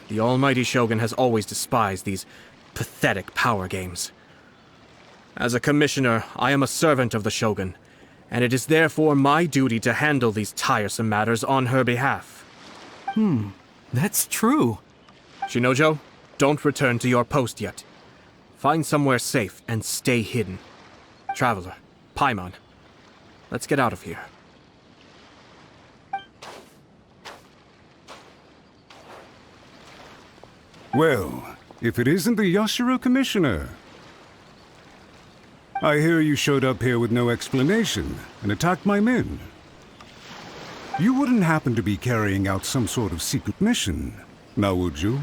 The almighty Shogun has always despised these pathetic power games. As a commissioner, I am a servant of the Shogun, and it is therefore my duty to handle these tiresome matters on her behalf. That's true. Shinojo, don't return to your post yet. Find somewhere safe and stay hidden. Traveler, Paimon, let's get out of here. Well, if it isn't the Yashiro Commissioner. I hear you showed up here with no explanation and attacked my men. You wouldn't happen to be carrying out some sort of secret mission, now would you?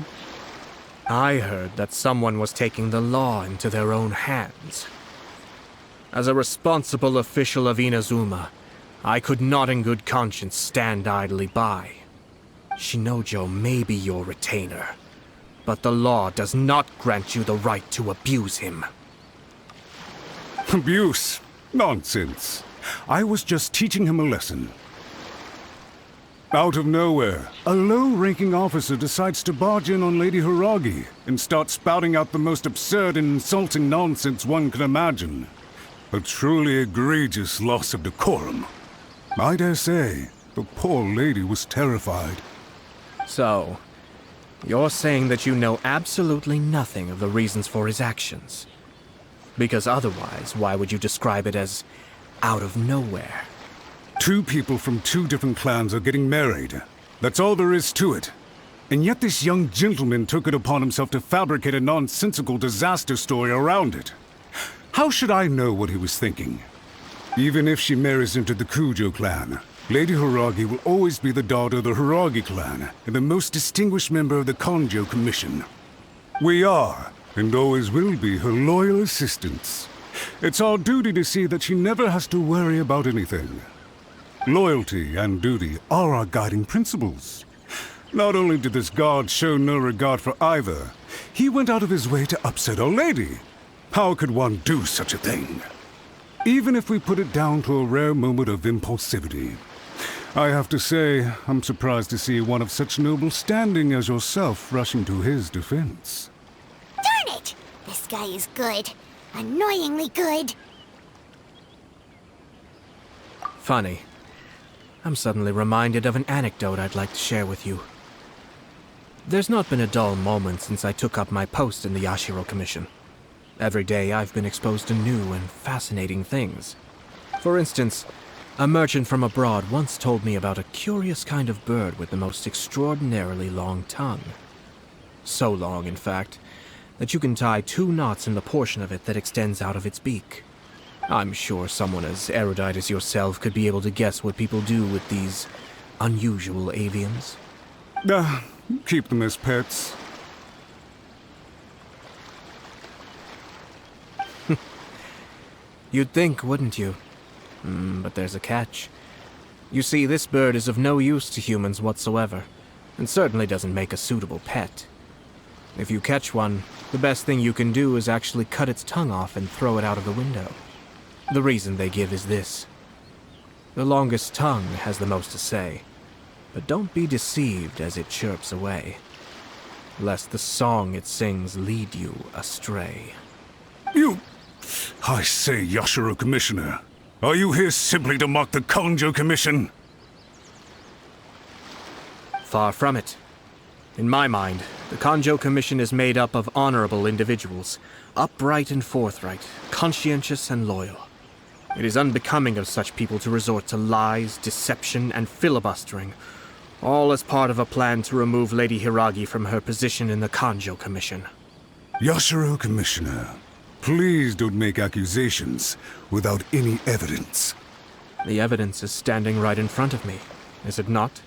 I heard that someone was taking the law into their own hands. As a responsible official of Inazuma, I could not in good conscience stand idly by. Shinojo may be your retainer, but the law does not grant you the right to abuse him. Abuse? Nonsense. I was just teaching him a lesson. Out of nowhere, a low-ranking officer decides to barge in on Lady Hiiragi and start spouting out the most absurd and insulting nonsense one can imagine. A truly egregious loss of decorum. I dare say, the poor lady was terrified. So, you're saying that you know absolutely nothing of the reasons for his actions? Because otherwise, why would you describe it as out of nowhere? Two people from two different clans are getting married. That's all there is to it. And yet this young gentleman took it upon himself to fabricate a nonsensical disaster story around it. How should I know what he was thinking? Even if she marries into the Kanjou clan, Lady Hiiragi will always be the daughter of the Hiiragi Clan and the most distinguished member of the Kanjou Commission. We are, and always will be, her loyal assistants. It's our duty to see that she never has to worry about anything. Loyalty and duty are our guiding principles. Not only did this guard show no regard for either, he went out of his way to upset our lady. How could one do such a thing? Even if we put it down to a rare moment of impulsivity. I have to say, I'm surprised to see one of such noble standing as yourself rushing to his defense. Darn it! This guy is good. Annoyingly good. Funny. I'm suddenly reminded of an anecdote I'd like to share with you. There's not been a dull moment since I took up my post in the Yashiro Commission. Every day I've been exposed to new and fascinating things. For instance, a merchant from abroad once told me about a curious kind of bird with the most extraordinarily long tongue. So long, in fact, that you can tie 2 knots in the portion of it that extends out of its beak. I'm sure someone as erudite as yourself could be able to guess what people do with these unusual avians. Keep them as pets. You'd think, wouldn't you? But there's a catch. You see, this bird is of no use to humans whatsoever, and certainly doesn't make a suitable pet. If you catch one, the best thing you can do is actually cut its tongue off and throw it out of the window. The reason they give is this. The longest tongue has the most to say, but don't be deceived as it chirps away, lest the song it sings lead you astray. I say, Yashiro Commissioner, are you here simply to mock the Kanjou Commission? Far from it. In my mind, the Kanjou Commission is made up of honorable individuals, upright and forthright, conscientious and loyal. It is unbecoming of such people to resort to lies, deception, and filibustering, all as part of a plan to remove Lady Hiiragi from her position in the Kanjou Commission. Yashiro Commissioner, please don't make accusations without any evidence. The evidence is standing right in front of me, is it not?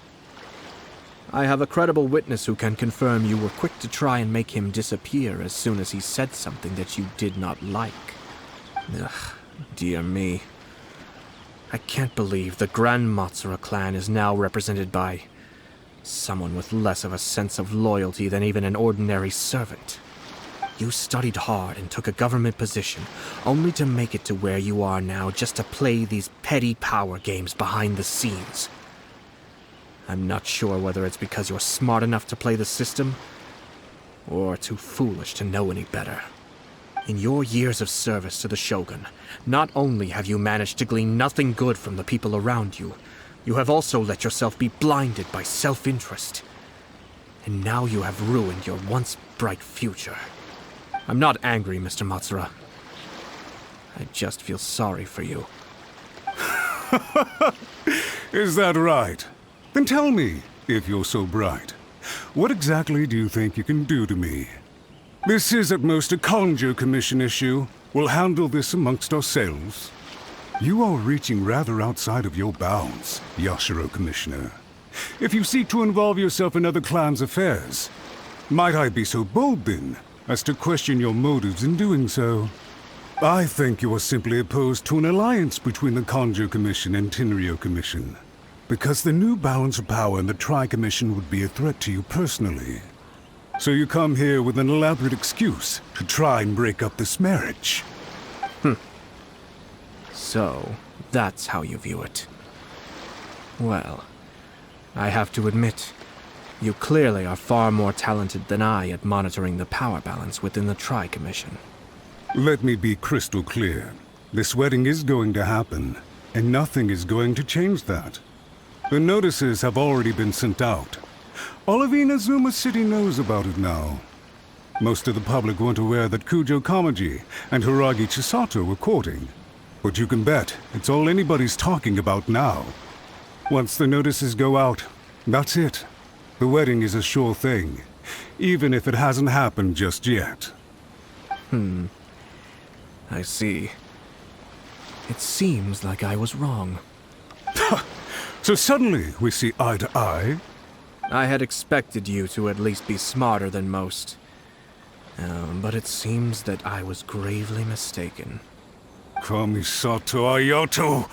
I have a credible witness who can confirm you were quick to try and make him disappear as soon as he said something that you did not like. Ugh, dear me. I can't believe the Grand Matsura clan is now represented by someone with less of a sense of loyalty than even an ordinary servant. You studied hard and took a government position, only to make it to where you are now just to play these petty power games behind the scenes. I'm not sure whether it's because you're smart enough to play the system, or too foolish to know any better. In your years of service to the Shogun, not only have you managed to glean nothing good from the people around you, you have also let yourself be blinded by self-interest. And now you have ruined your once bright future. I'm not angry, Mr. Matsura. I just feel sorry for you. Is that right? Then tell me, if you're so bright, what exactly do you think you can do to me? This is at most a Kanjou Commission issue. We'll handle this amongst ourselves. You are reaching rather outside of your bounds, Yashiro Commissioner. If you seek to involve yourself in other clans' affairs, might I be so bold then, as to question your motives in doing so? I think you are simply opposed to an alliance between the Kanjou Commission and Tenryou Commission, because the new balance of power in the Tri-Commission would be a threat to you personally. So you come here with an elaborate excuse to try and break up this marriage. So, that's how you view it. Well, I have to admit, you clearly are far more talented than I at monitoring the power balance within the Tri-Commission. Let me be crystal clear. This wedding is going to happen, and nothing is going to change that. The notices have already been sent out. All of Inazuma City knows about it now. Most of the public weren't aware that Kujo Kamaji and Hiiragi Chisato were courting. But you can bet it's all anybody's talking about now. Once the notices go out, that's it. The wedding is a sure thing, even if it hasn't happened just yet. I see. It seems like I was wrong. So suddenly we see eye to eye? I had expected you to at least be smarter than most. But it seems that I was gravely mistaken. Kamisato Ayato!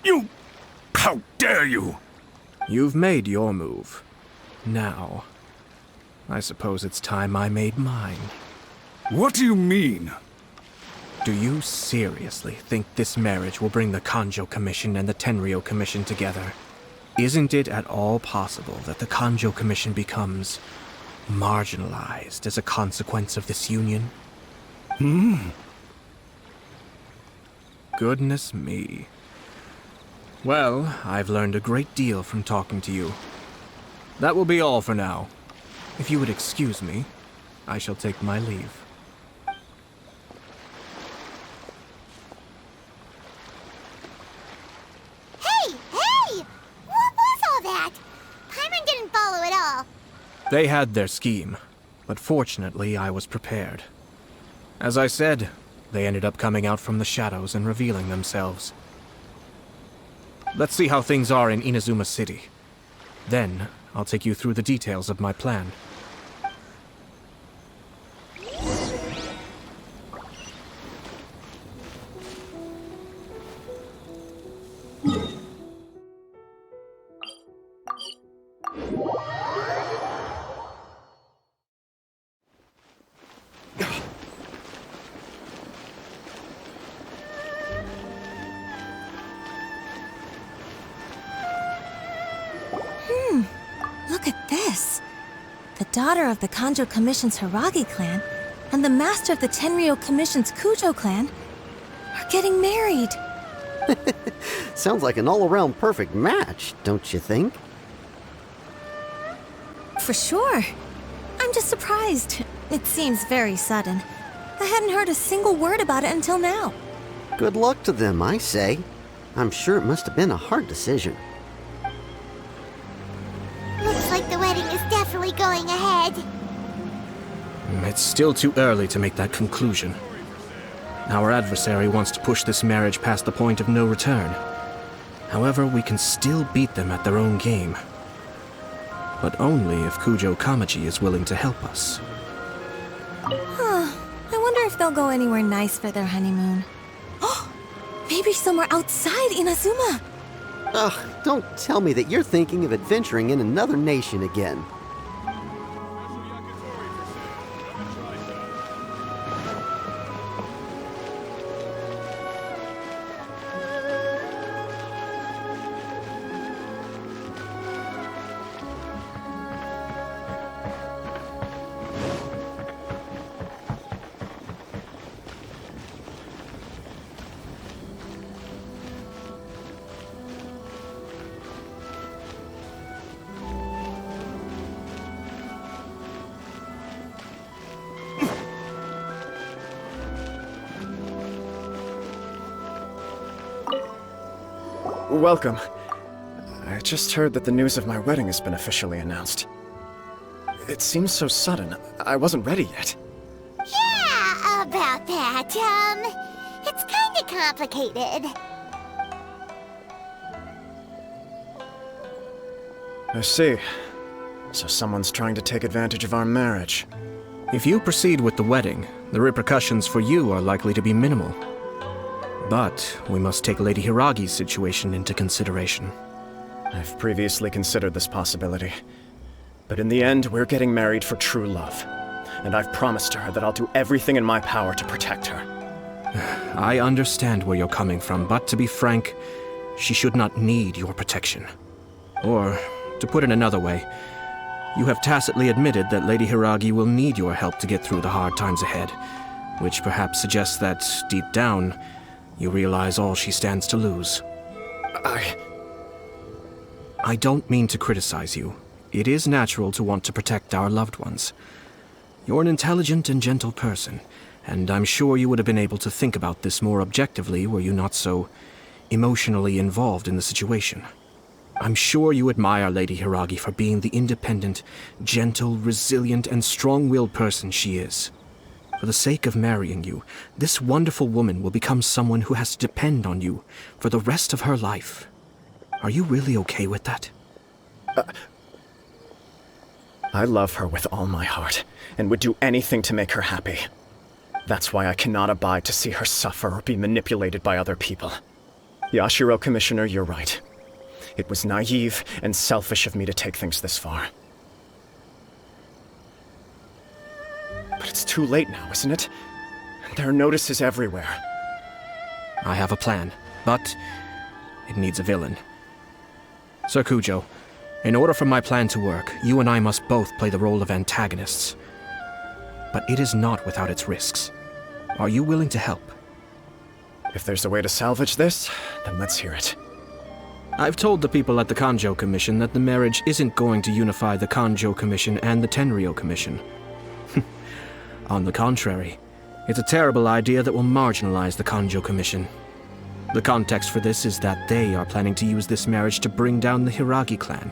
You... How dare you! You've made your move. Now, I suppose it's time I made mine. What do you mean? Do you seriously think this marriage will bring the Kanjou Commission and the Tenryou Commission together? Isn't it at all possible that the Kanjou Commission becomes marginalized as a consequence of this union? Goodness me. Well, I've learned a great deal from talking to you. That will be all for now. If you would excuse me, I shall take my leave. They had their scheme, but fortunately I was prepared. As I said, they ended up coming out from the shadows and revealing themselves. Let's see how things are in Inazuma City. Then, I'll take you through the details of my plan. Look at this. The daughter of the Kanjou Commission's Hiiragi Clan and the master of the Tenryou Commission's Kujo Clan are getting married. Sounds like an all-around perfect match, don't you think? For sure. I'm just surprised. It seems very sudden. I hadn't heard a single word about it until now. Good luck to them, I say. I'm sure it must have been a hard decision. Looks like the wedding is definitely going ahead. It's still too early to make that conclusion. Our adversary wants to push this marriage past the point of no return. However, we can still beat them at their own game. But only if Kujo Kamaji is willing to help us. Huh. I wonder if they'll go anywhere nice for their honeymoon. Oh, maybe somewhere outside Inazuma. Ugh, don't tell me that you're thinking of adventuring in another nation again. Welcome. I just heard that the news of my wedding has been officially announced. It seems so sudden. I wasn't ready yet. Yeah, about that. It's kinda complicated. I see. So someone's trying to take advantage of our marriage. If you proceed with the wedding, the repercussions for you are likely to be minimal. But we must take Lady Hiiragi's situation into consideration. I've previously considered this possibility. But in the end, we're getting married for true love. And I've promised her that I'll do everything in my power to protect her. I understand where you're coming from, but to be frank, she should not need your protection. Or, to put it another way, you have tacitly admitted that Lady Hiiragi will need your help to get through the hard times ahead, which perhaps suggests that, deep down, you realize all she stands to lose. I don't mean to criticize you. It is natural to want to protect our loved ones. You're an intelligent and gentle person, and I'm sure you would have been able to think about this more objectively were you not so emotionally involved in the situation. I'm sure you admire Lady Hiiragi for being the independent, gentle, resilient, and strong-willed person she is. For the sake of marrying you, this wonderful woman will become someone who has to depend on you for the rest of her life. Are you really okay with that? I love her with all my heart, and would do anything to make her happy. That's why I cannot abide to see her suffer or be manipulated by other people. Yashiro Commissioner, you're right. It was naive and selfish of me to take things this far. But it's too late now, isn't it? There are notices everywhere. I have a plan, but it needs a villain. Sir Kujo, in order for my plan to work, you and I must both play the role of antagonists. But it is not without its risks. Are you willing to help? If there's a way to salvage this, then let's hear it. I've told the people at the Kanjou Commission that the marriage isn't going to unify the Kanjou Commission and the Tenryou Commission. On the contrary, it's a terrible idea that will marginalize the Kanjou Commission. The context for this is that they are planning to use this marriage to bring down the Hiiragi Clan,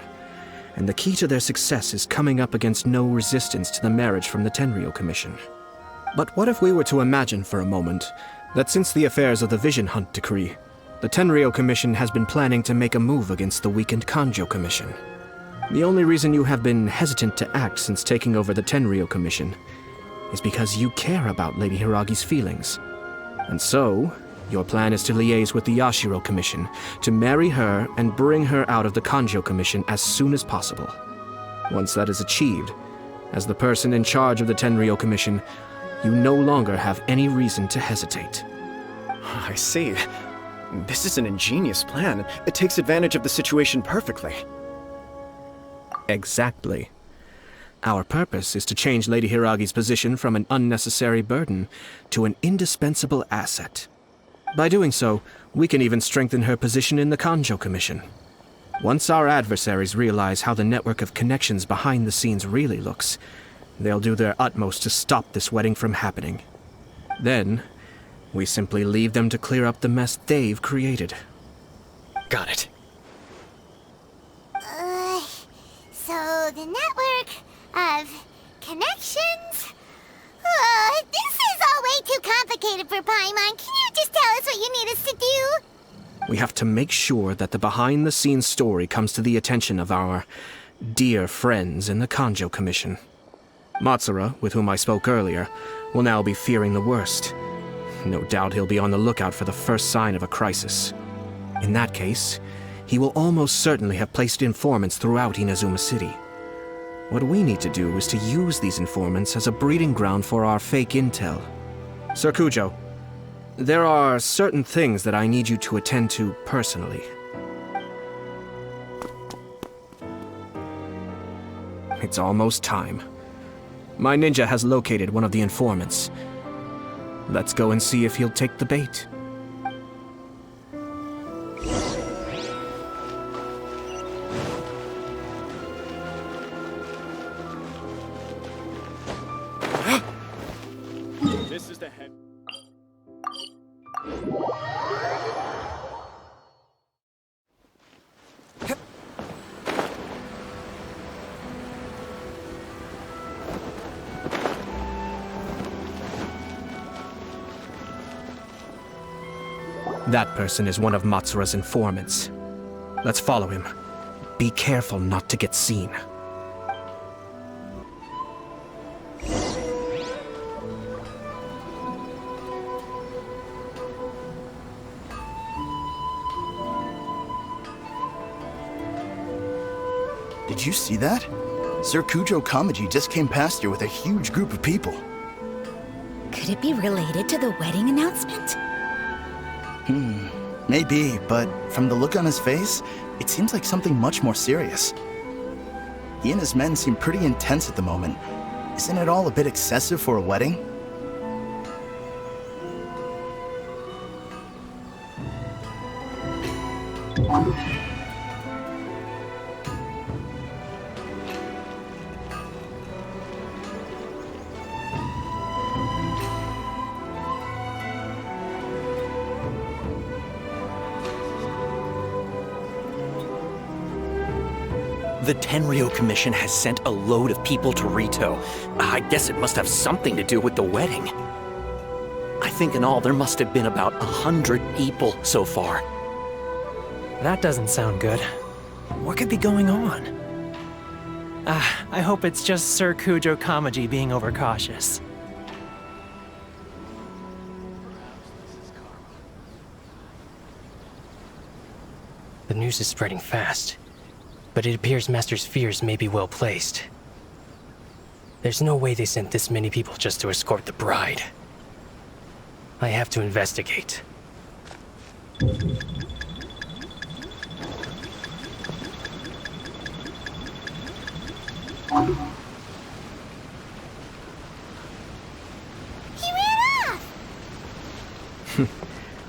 and the key to their success is coming up against no resistance to the marriage from the Tenryou Commission. But what if we were to imagine for a moment that since the affairs of the Vision Hunt decree, the Tenryou Commission has been planning to make a move against the weakened Kanjou Commission? The only reason you have been hesitant to act since taking over the Tenryou Commission is because you care about Lady Hiiragi's feelings. And so, your plan is to liaise with the Yashiro Commission, to marry her and bring her out of the Kanjou Commission as soon as possible. Once that is achieved, as the person in charge of the Tenryou Commission, you no longer have any reason to hesitate. I see. This is an ingenious plan. It takes advantage of the situation perfectly. Exactly. Our purpose is to change Lady Hiiragi's position from an unnecessary burden to an indispensable asset. By doing so, we can even strengthen her position in the Kanjou Commission. Once our adversaries realize how the network of connections behind the scenes really looks, they'll do their utmost to stop this wedding from happening. Then, we simply leave them to clear up the mess they've created. Got it. So the network of connections? This is all way too complicated for Paimon. Can you just tell us what you need us to do? We have to make sure that the behind-the-scenes story comes to the attention of our dear friends in the Kanjou Commission. Matsura, with whom I spoke earlier, will now be fearing the worst. No doubt he'll be on the lookout for the first sign of a crisis. In that case, he will almost certainly have placed informants throughout Inazuma City. What we need to do is to use these informants as a breeding ground for our fake intel. Sir Kujo, there are certain things that I need you to attend to personally. It's almost time. My ninja has located one of the informants. Let's go and see if he'll take the bait. This is the head. That person is one of Matsura's informants. Let's follow him. Be careful not to get seen. Did you see that? Sir Kujo Kamaji just came past here with a huge group of people. Could it be related to the wedding announcement? Maybe, but from the look on his face, it seems like something much more serious. He and his men seem pretty intense at the moment. Isn't it all a bit excessive for a wedding? The Tenryou Commission has sent a load of people to Rito. I guess it must have something to do with the wedding. I think in all there must have been about 100 people so far. That doesn't sound good. What could be going on? I hope it's just Sir Kujo Kamaji being overcautious. The news is spreading fast, but it appears Master's fears may be well placed. There's no way they sent this many people just to escort the bride. I have to investigate. He ran off!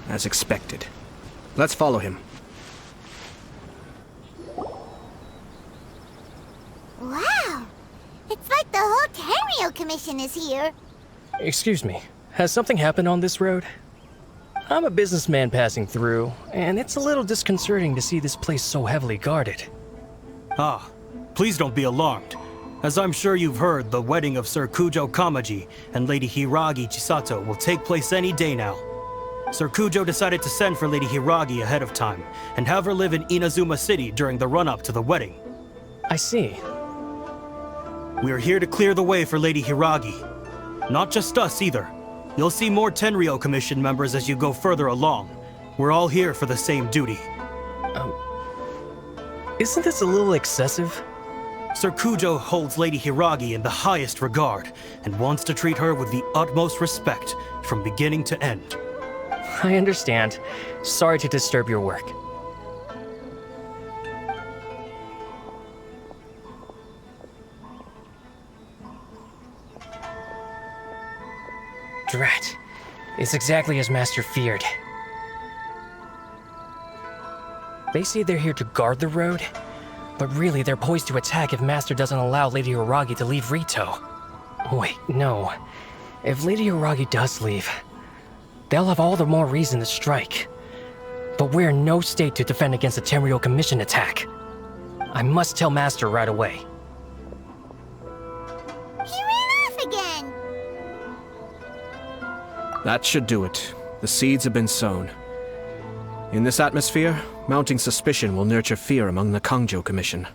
As expected. Let's follow him. Wow! It's like the whole Tenryou Commission is here. Excuse me, has something happened on this road? I'm a businessman passing through, and it's a little disconcerting to see this place so heavily guarded. Ah, please don't be alarmed. As I'm sure you've heard, the wedding of Sir Kujo Kamaji and Lady Hiiragi Chisato will take place any day now. Sir Kujo decided to send for Lady Hiiragi ahead of time, and have her live in Inazuma City during the run-up to the wedding. I see. We are here to clear the way for Lady Hiiragi. Not just us either. You'll see more Tenryou Commission members as you go further along. We're all here for the same duty. Isn't this a little excessive? Sir Kujo holds Lady Hiiragi in the highest regard, and wants to treat her with the utmost respect from beginning to end. I understand. Sorry to disturb your work. Drat. It's exactly as Master feared. They say they're here to guard the road, but really they're poised to attack if Master doesn't allow Lady Hiiragi to leave Rito. Wait, no. If Lady Hiiragi does leave, they'll have all the more reason to strike. But we're in no state to defend against the Tenryou Commission attack. I must tell Master right away. He ran off again! That should do it. The seeds have been sown. In this atmosphere, mounting suspicion will nurture fear among the Kanjou Commission.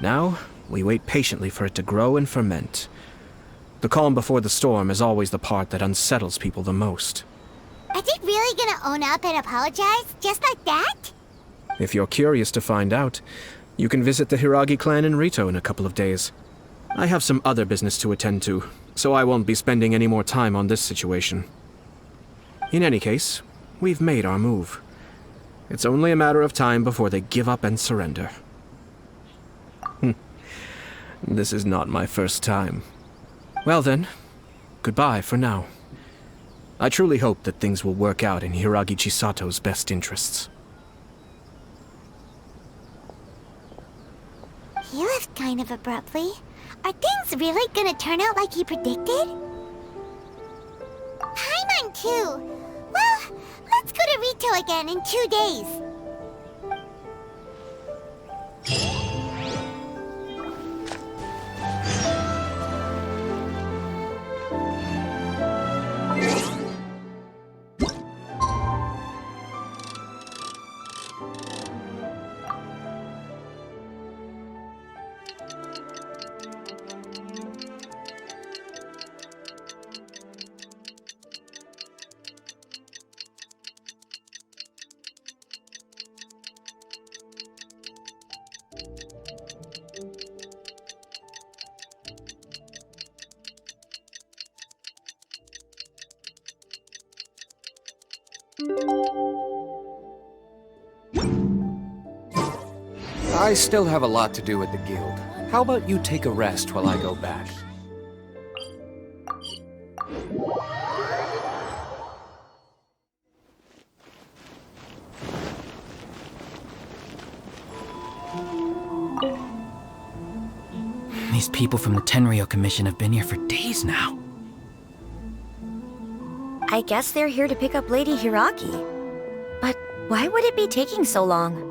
Now, we wait patiently for it to grow and ferment. The calm before the storm is always the part that unsettles people the most. Are they really gonna own up and apologize, just like that? If you're curious to find out, you can visit the Hiiragi Clan in Rito in a couple of days. I have some other business to attend to, so I won't be spending any more time on this situation. In any case, we've made our move. It's only a matter of time before they give up and surrender. This is not my first time. Well then, goodbye for now. I truly hope that things will work out in Hiiragi Chisato's best interests. He left kind of abruptly. Are things really gonna turn out like he predicted? Paimon too. Well, let's go to Rito again in 2 days. I still have a lot to do at the guild. How about you take a rest while I go back? These people from the Tenryou Commission have been here for days now. I guess they're here to pick up Lady Hiiragi. But why would it be taking so long?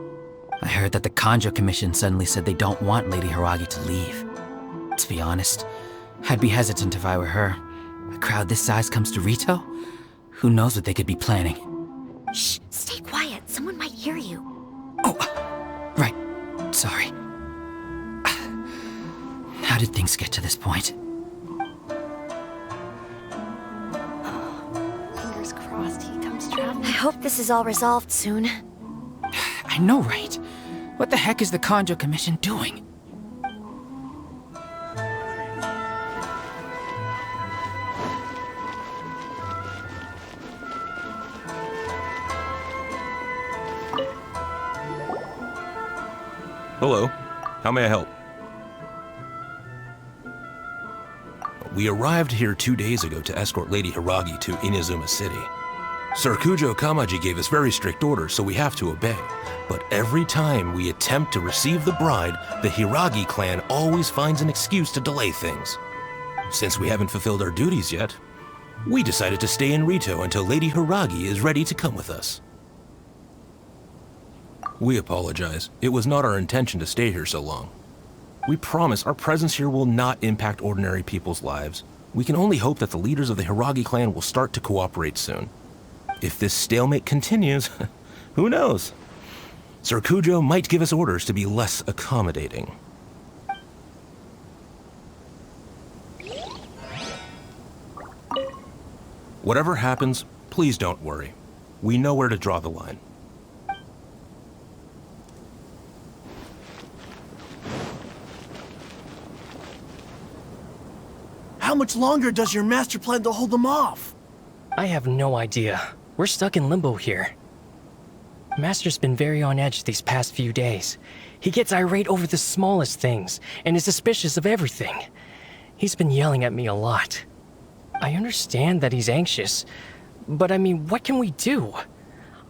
I heard that the Kanjou Commission suddenly said they don't want Lady Hiiragi to leave. To be honest, I'd be hesitant if I were her. A crowd this size comes to Rito? Who knows what they could be planning? Shh, stay quiet. Someone might hear you. Right. Sorry. How did things get to this point? Fingers crossed he comes traveling. I hope this is all resolved soon. I know, right? What the heck is the Kanjou Commission doing? Hello. How may I help? We arrived here 2 days ago to escort Lady Hiiragi to Inazuma City. Sir Kujo Kamaji gave us very strict orders, so we have to obey. But every time we attempt to receive the bride, the Hiiragi clan always finds an excuse to delay things. Since we haven't fulfilled our duties yet, we decided to stay in Rito until Lady Hiiragi is ready to come with us. We apologize. It was not our intention to stay here so long. We promise our presence here will not impact ordinary people's lives. We can only hope that the leaders of the Hiiragi clan will start to cooperate soon. If this stalemate continues, who knows? Sir Kujo might give us orders to be less accommodating. Whatever happens, please don't worry. We know where to draw the line. How much longer does your master plan to hold them off? I have no idea. We're stuck in limbo here. Master's been very on edge these past few days. He gets irate over the smallest things, and is suspicious of everything. He's been yelling at me a lot. I understand that he's anxious, but I mean, what can we do?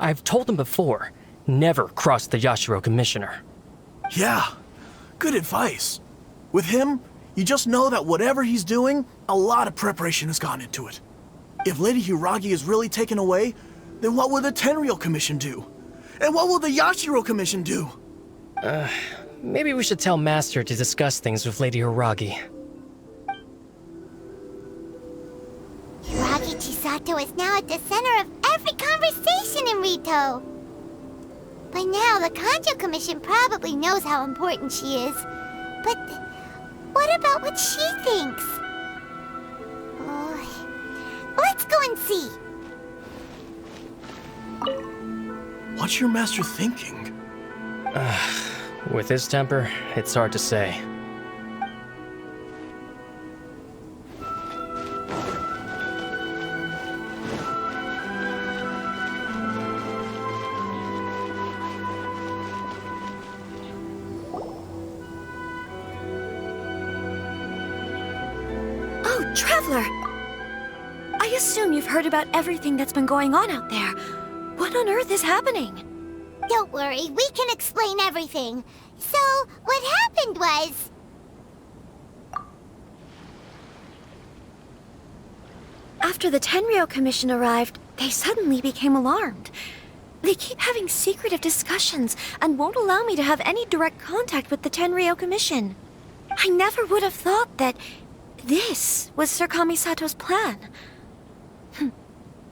I've told him before, never cross the Yashiro Commissioner. Yeah, good advice. With him, You just know that whatever he's doing, a lot of preparation has gone into it. If Lady Hiiragi is really taken away, then what will the Tenryou Commission do? And what will the Yashiro Commission do? Maybe we should tell Master to discuss things with Lady Hiiragi. Hiiragi Chisato is now at the center of every conversation in Rito. By now, the Kanjou Commission probably knows how important she is. But what about what she thinks? Oh, let's go and see. What's your master thinking? With his temper, it's hard to say. Oh, Traveler! I assume you've heard about everything that's been going on out there. What on earth is happening? Don't worry, we can explain everything. So, what happened was... After the Tenryou Commission arrived, they suddenly became alarmed. They keep having secretive discussions and won't allow me to have any direct contact with the Tenryou Commission. I never would have thought that this was Sir Kamisato's plan.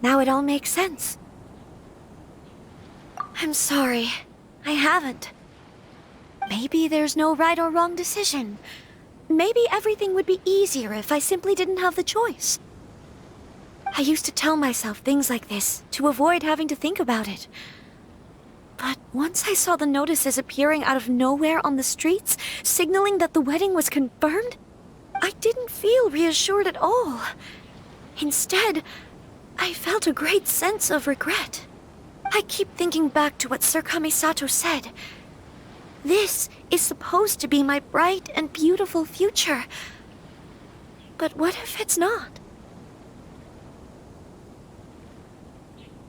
Now it all makes sense. I'm sorry. I haven't. Maybe there's no right or wrong decision. Maybe everything would be easier if I simply didn't have the choice. I used to tell myself things like this to avoid having to think about it. But once I saw the notices appearing out of nowhere on the streets, signaling that the wedding was confirmed, I didn't feel reassured at all. Instead, I felt a great sense of regret. I keep thinking back to what Sir Kamisato said. This is supposed to be my bright and beautiful future. But what if it's not?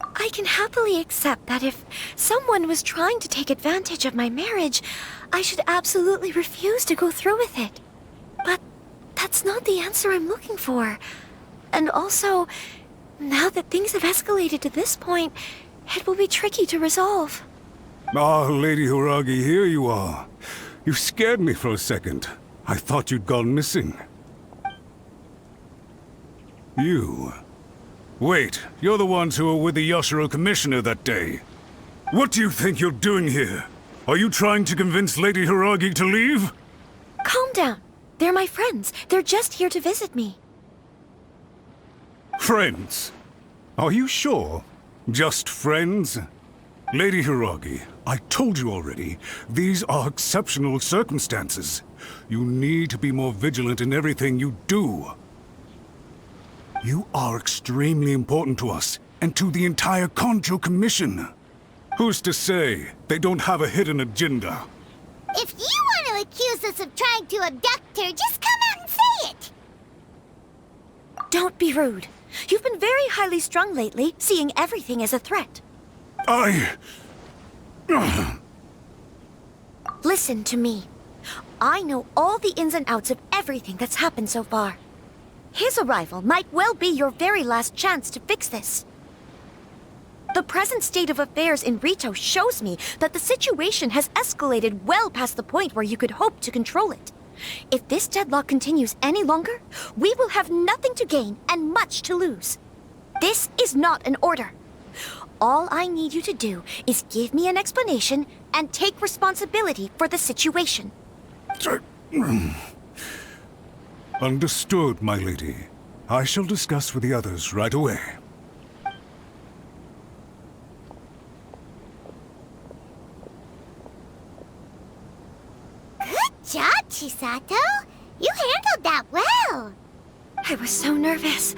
I can happily accept that if someone was trying to take advantage of my marriage, I should absolutely refuse to go through with it. But that's not the answer I'm looking for. And also, now that things have escalated to this point, it will be tricky to resolve. Ah, Lady Hiiragi, here you are. You scared me for a second. I thought you'd gone missing. You... Wait, you're the ones who were with the Yashiro Commissioner that day. What do you think you're doing here? Are you trying to convince Lady Hiiragi to leave? Calm down. They're my friends. They're just here to visit me. Friends? Are you sure? Just friends? Lady Hiiragi, I told you already, these are exceptional circumstances. You need to be more vigilant in everything you do. You are extremely important to us, and to the entire Kanjou Commission. Who's to say they don't have a hidden agenda? If you want to accuse us of trying to abduct her, just come out and say it! Don't be rude. You've been very highly strung lately, seeing everything as a threat. Listen to me. I know all the ins and outs of everything that's happened so far. His arrival might well be your very last chance to fix this. The present state of affairs in Rito shows me that the situation has escalated well past the point where you could hope to control it. If this deadlock continues any longer, we will have nothing to gain and much to lose. This is not an order. All I need you to do is give me an explanation and take responsibility for the situation. Understood, my lady. I shall discuss with the others right away. Good job, Chisato! You handled that well! I was so nervous.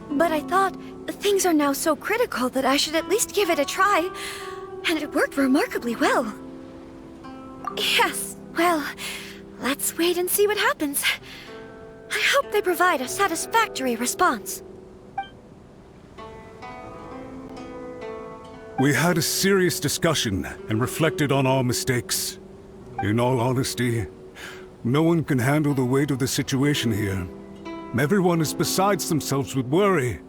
But I thought things are now so critical that I should at least give it a try. And it worked remarkably well. Yes, well, let's wait and see what happens. I hope they provide a satisfactory response. We had a serious discussion and reflected on our mistakes. In all honesty, No one can handle the weight of the situation here. Everyone is beside themselves with worry.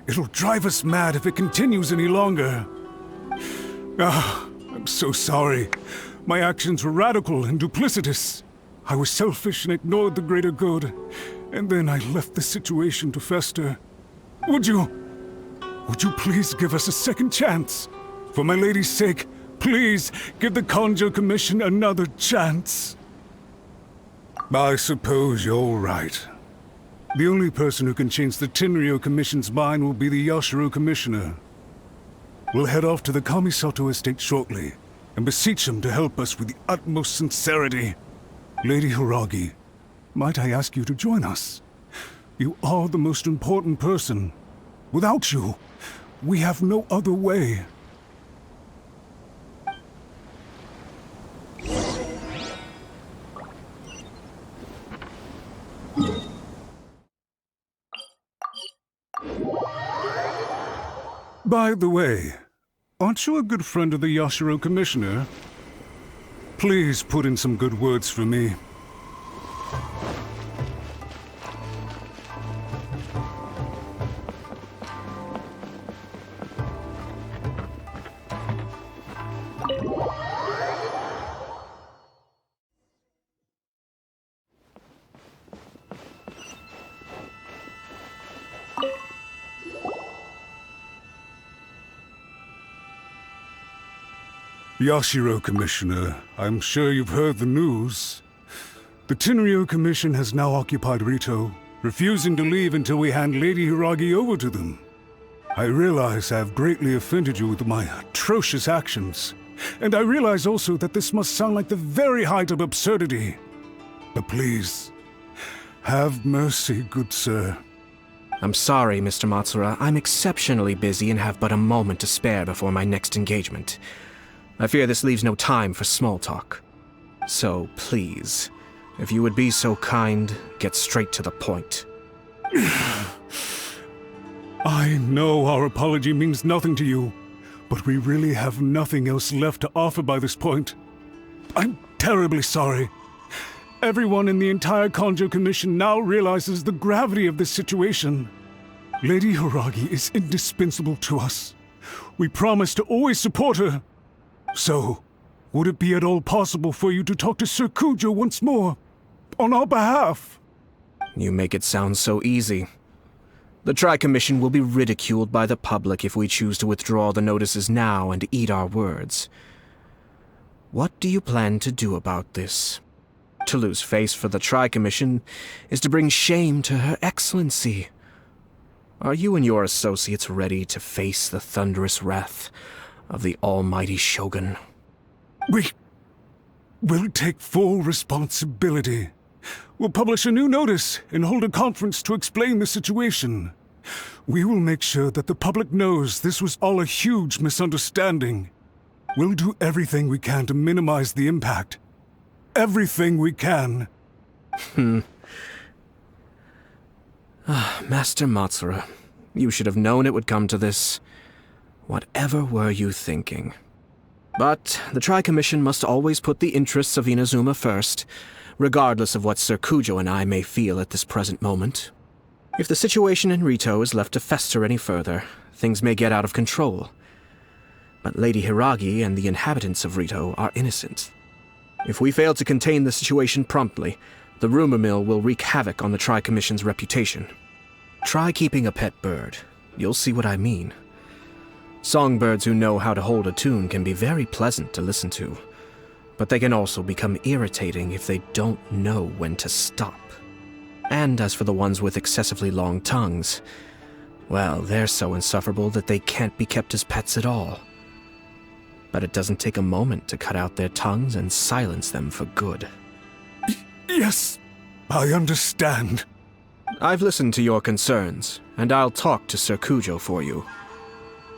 It'll drive us mad if it continues any longer. I'm so sorry. My actions were radical and duplicitous. I was selfish and ignored the greater good. And then I left the situation to fester. Would you please give us a second chance? For my lady's sake, please give the Kanjou Commission another chance. I suppose you're right. The only person who can change the Tenryou Commission's mind will be the Yashiro Commissioner. We'll head off to the Kamisato estate shortly, and beseech him to help us with the utmost sincerity. Lady Hiiragi, might I ask you to join us? You are the most important person. Without you, we have no other way. By the way, aren't you a good friend of the Yashiro Commissioner? Please put in some good words for me. Yashiro Commissioner, I'm sure you've heard the news. The Tenryou Commission has now occupied Rito, refusing to leave until we hand Lady Hiiragi over to them. I realize I have greatly offended you with my atrocious actions, and I realize also that this must sound like the very height of absurdity. But please, have mercy, good sir. I'm sorry, Mr. Matsura. I'm exceptionally busy and have but a moment to spare before my next engagement. I fear this leaves no time for small talk. So, please, if you would be so kind, get straight to the point. I know our apology means nothing to you, but we really have nothing else left to offer by this point. I'm terribly sorry. Everyone in the entire Kanjou Commission now realizes the gravity of this situation. Lady Hiiragi is indispensable to us. We promise to always support her. So, would it be at all possible for you to talk to Sir Kujou once more, on our behalf? You make it sound so easy. The Tri-Commission will be ridiculed by the public if we choose to withdraw the notices now and eat our words. What do you plan to do about this? To lose face for the Tri-Commission is to bring shame to Her Excellency. Are you and your associates ready to face the thunderous wrath of the almighty Shogun? We'll take full responsibility. We'll publish a new notice and hold a conference to explain the situation. We will make sure that the public knows this was all a huge misunderstanding. We'll do everything we can to minimize the impact. Everything we can. Master Matsura, you should have known it would come to this. Whatever were you thinking? But the Tri-Commission must always put the interests of Inazuma first, regardless of what Sir Kujou and I may feel at this present moment. If the situation in Rito is left to fester any further, things may get out of control. But Lady Hiiragi and the inhabitants of Rito are innocent. If we fail to contain the situation promptly, the rumor mill will wreak havoc on the Tri-Commission's reputation. Try keeping a pet bird. You'll see what I mean. Songbirds who know how to hold a tune can be very pleasant to listen to, but they can also become irritating if they don't know when to stop. And as for the ones with excessively long tongues, well, they're so insufferable that they can't be kept as pets at all. But it doesn't take a moment to cut out their tongues and silence them for good. Yes, I understand. I've listened to your concerns, and I'll talk to Sir Kujou for you.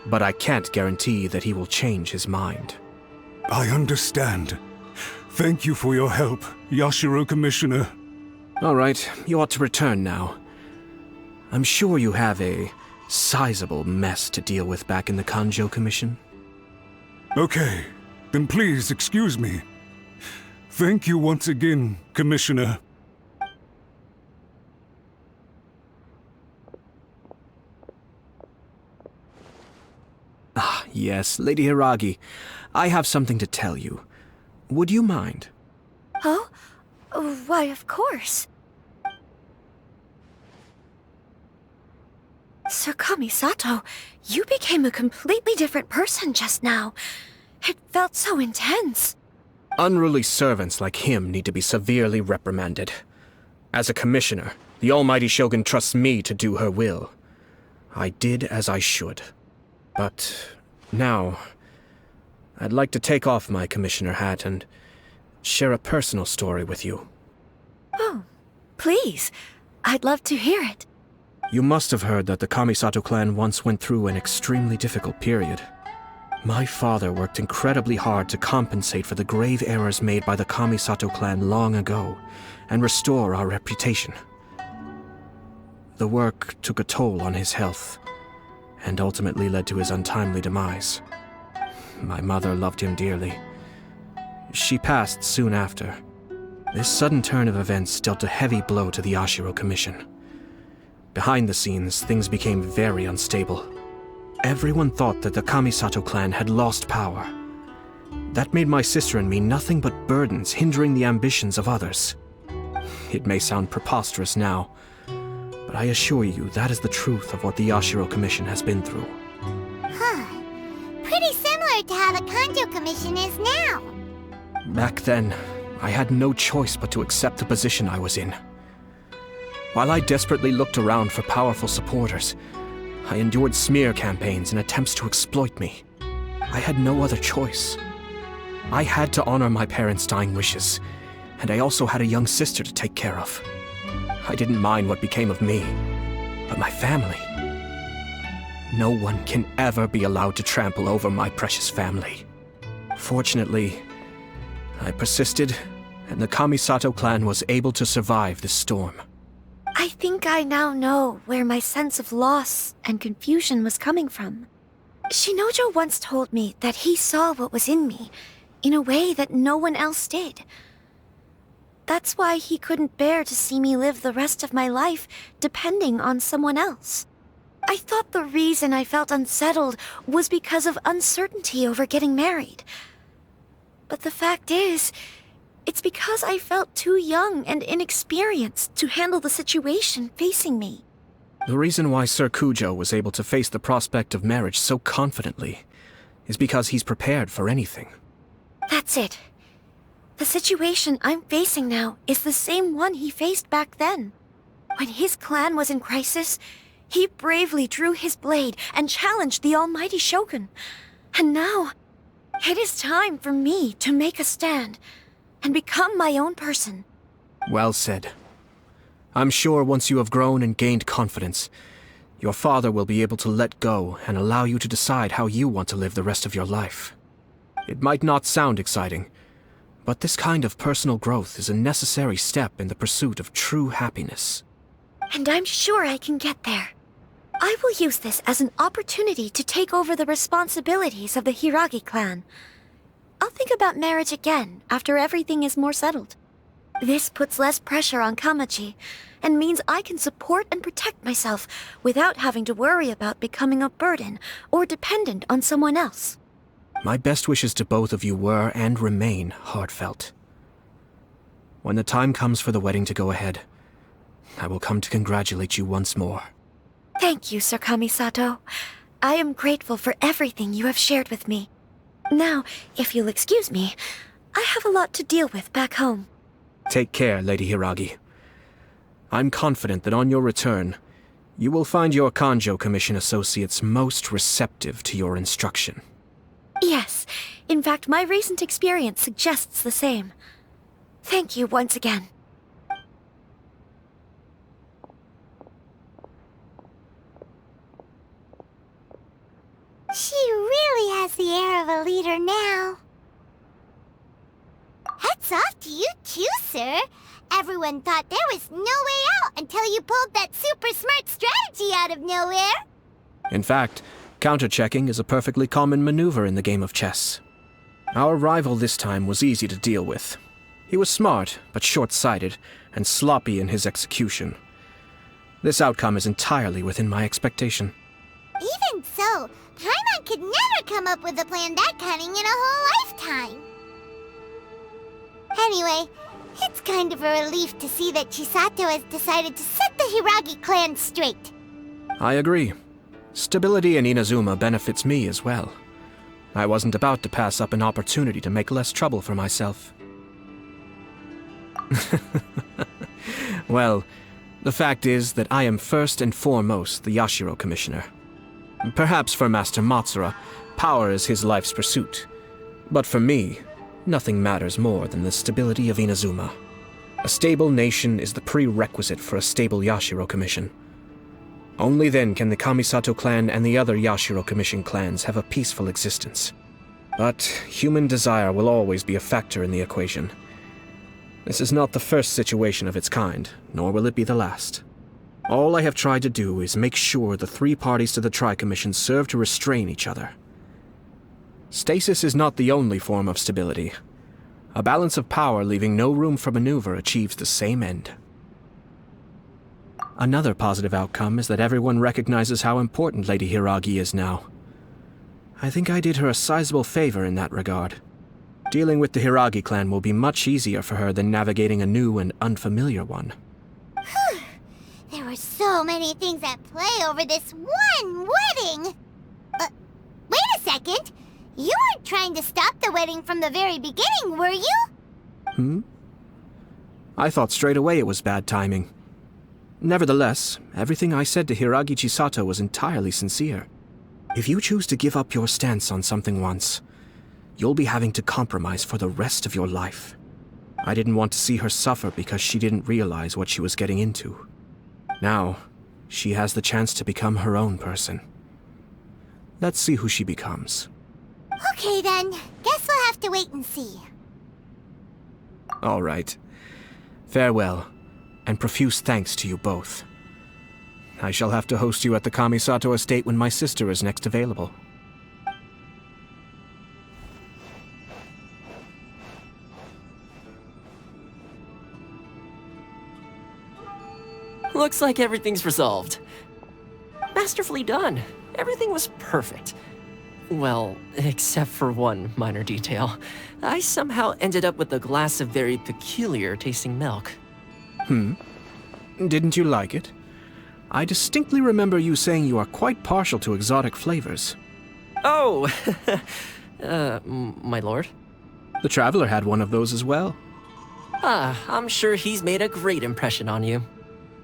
But I can't guarantee that he will change his mind. I understand. Thank you for your help, Yashiro Commissioner. All right, you ought to return now. I'm sure you have a sizable mess to deal with back in the Kanjou Commission. Okay, then please excuse me. Thank you once again, Commissioner. Ah, yes, Lady Hiiragi. I have something to tell you. Would you mind? Oh? Why, of course. Sir Kamisato, you became a completely different person just now. It felt so intense. Unruly servants like him need to be severely reprimanded. As a commissioner, the almighty Shogun trusts me to do her will. I did as I should. But now, I'd like to take off my commissioner hat and share a personal story with you. Oh, please. I'd love to hear it. You must have heard that the Kamisato clan once went through an extremely difficult period. My father worked incredibly hard to compensate for the grave errors made by the Kamisato clan long ago and restore our reputation. The work took a toll on his health and ultimately led to his untimely demise. My mother loved him dearly. She passed soon after. This sudden turn of events dealt a heavy blow to the Yashiro Commission. Behind the scenes, things became very unstable. Everyone thought that the Kamisato clan had lost power. That made my sister and me nothing but burdens hindering the ambitions of others. It may sound preposterous now, but I assure you that is the truth of what the Yashiro Commission has been through. Huh. Pretty similar to how the Kanjou Commission is now. Back then, I had no choice but to accept the position I was in. While I desperately looked around for powerful supporters, I endured smear campaigns and attempts to exploit me. I had no other choice. I had to honor my parents' dying wishes, and I also had a young sister to take care of. I didn't mind what became of me, but my family. No one can ever be allowed to trample over my precious family. Fortunately, I persisted, and the Kamisato clan was able to survive this storm. I think I now know where my sense of loss and confusion was coming from. Shinojo once told me that he saw what was in me in a way that no one else did. That's why he couldn't bear to see me live the rest of my life depending on someone else. I thought the reason I felt unsettled was because of uncertainty over getting married. But the fact is, it's because I felt too young and inexperienced to handle the situation facing me. The reason why Sir Kujo was able to face the prospect of marriage so confidently is because he's prepared for anything. That's it. The situation I'm facing now is the same one he faced back then. When his clan was in crisis, he bravely drew his blade and challenged the almighty Shogun. And now, it is time for me to make a stand and become my own person. Well said. I'm sure once you have grown and gained confidence, your father will be able to let go and allow you to decide how you want to live the rest of your life. It might not sound exciting, but this kind of personal growth is a necessary step in the pursuit of true happiness. And I'm sure I can get there. I will use this as an opportunity to take over the responsibilities of the Hiiragi clan. I'll think about marriage again after everything is more settled. This puts less pressure on Kamaji, and means I can support and protect myself without having to worry about becoming a burden or dependent on someone else. My best wishes to both of you were and remain heartfelt. When the time comes for the wedding to go ahead, I will come to congratulate you once more. Thank you, Sir Kamisato. I am grateful for everything you have shared with me. Now, if you'll excuse me, I have a lot to deal with back home. Take care, Lady Hiiragi. I'm confident that on your return, you will find your Kanjou Commission associates most receptive to your instruction. Yes, in fact, my recent experience suggests the same. Thank you once again. She really has the air of a leader now. Hats off to you too, sir. Everyone thought there was no way out until you pulled that super smart strategy out of nowhere. In fact, counter-checking is a perfectly common maneuver in the game of chess. Our rival this time was easy to deal with. He was smart, but short-sighted, and sloppy in his execution. This outcome is entirely within my expectation. Even so, Paimon could never come up with a plan that cunning in a whole lifetime. Anyway, it's kind of a relief to see that Chisato has decided to set the Hiiragi Clan straight. I agree. Stability in Inazuma benefits me as well. I wasn't about to pass up an opportunity to make less trouble for myself. Well, the fact is that I am first and foremost the Yashiro Commissioner. Perhaps for Master Matsura, power is his life's pursuit. But for me, nothing matters more than the stability of Inazuma. A stable nation is the prerequisite for a stable Yashiro Commission. Only then can the Kamisato clan and the other Yashiro Commission clans have a peaceful existence. But human desire will always be a factor in the equation. This is not the first situation of its kind, nor will it be the last. All I have tried to do is make sure the three parties to the Tri-Commission serve to restrain each other. Stasis is not the only form of stability. A balance of power leaving no room for maneuver achieves the same end. Another positive outcome is that everyone recognizes how important Lady Hiiragi is now. I think I did her a sizable favor in that regard. Dealing with the Hiiragi clan will be much easier for her than navigating a new and unfamiliar one. Whew. There were so many things at play over this one wedding! Wait a second! You weren't trying to stop the wedding from the very beginning, were you? I thought straight away it was bad timing. Nevertheless, everything I said to Hiiragi Chisato was entirely sincere. If you choose to give up your stance on something once, you'll be having to compromise for the rest of your life. I didn't want to see her suffer because she didn't realize what she was getting into. Now, she has the chance to become her own person. Let's see who she becomes. Okay then, guess we'll have to wait and see. All right. Farewell, and profuse thanks to you both. I shall have to host you at the Kamisato estate when my sister is next available. Looks like everything's resolved. Masterfully done. Everything was perfect. Well, except for one minor detail. I somehow ended up with a glass of very peculiar tasting milk. Didn't you like it? I distinctly remember you saying you are quite partial to exotic flavors. Oh, my lord? The Traveler had one of those as well. I'm sure he's made a great impression on you.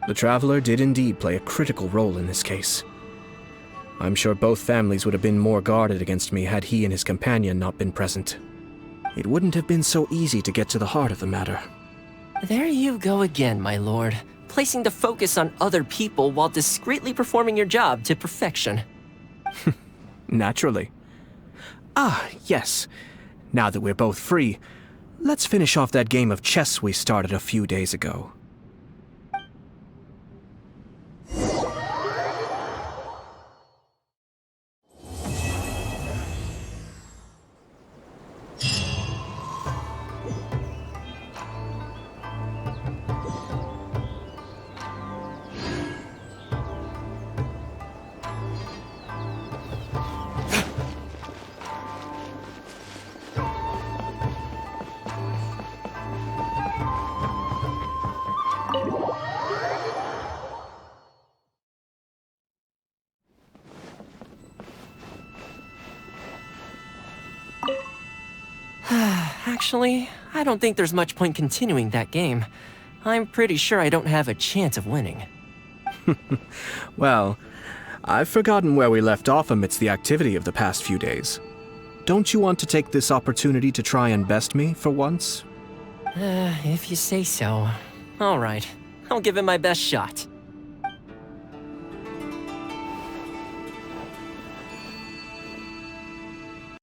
The Traveler did indeed play a critical role in this case. I'm sure both families would have been more guarded against me had he and his companion not been present. It wouldn't have been so easy to get to the heart of the matter. There you go again, my lord. Placing the focus on other people while discreetly performing your job to perfection. Naturally. Yes. Now that we're both free, let's finish off that game of chess we started a few days ago. Actually, I don't think there's much point continuing that game. I'm pretty sure I don't have a chance of winning. Well, I've forgotten where we left off amidst the activity of the past few days. Don't you want to take this opportunity to try and best me for once? If you say so. All right, I'll give it my best shot.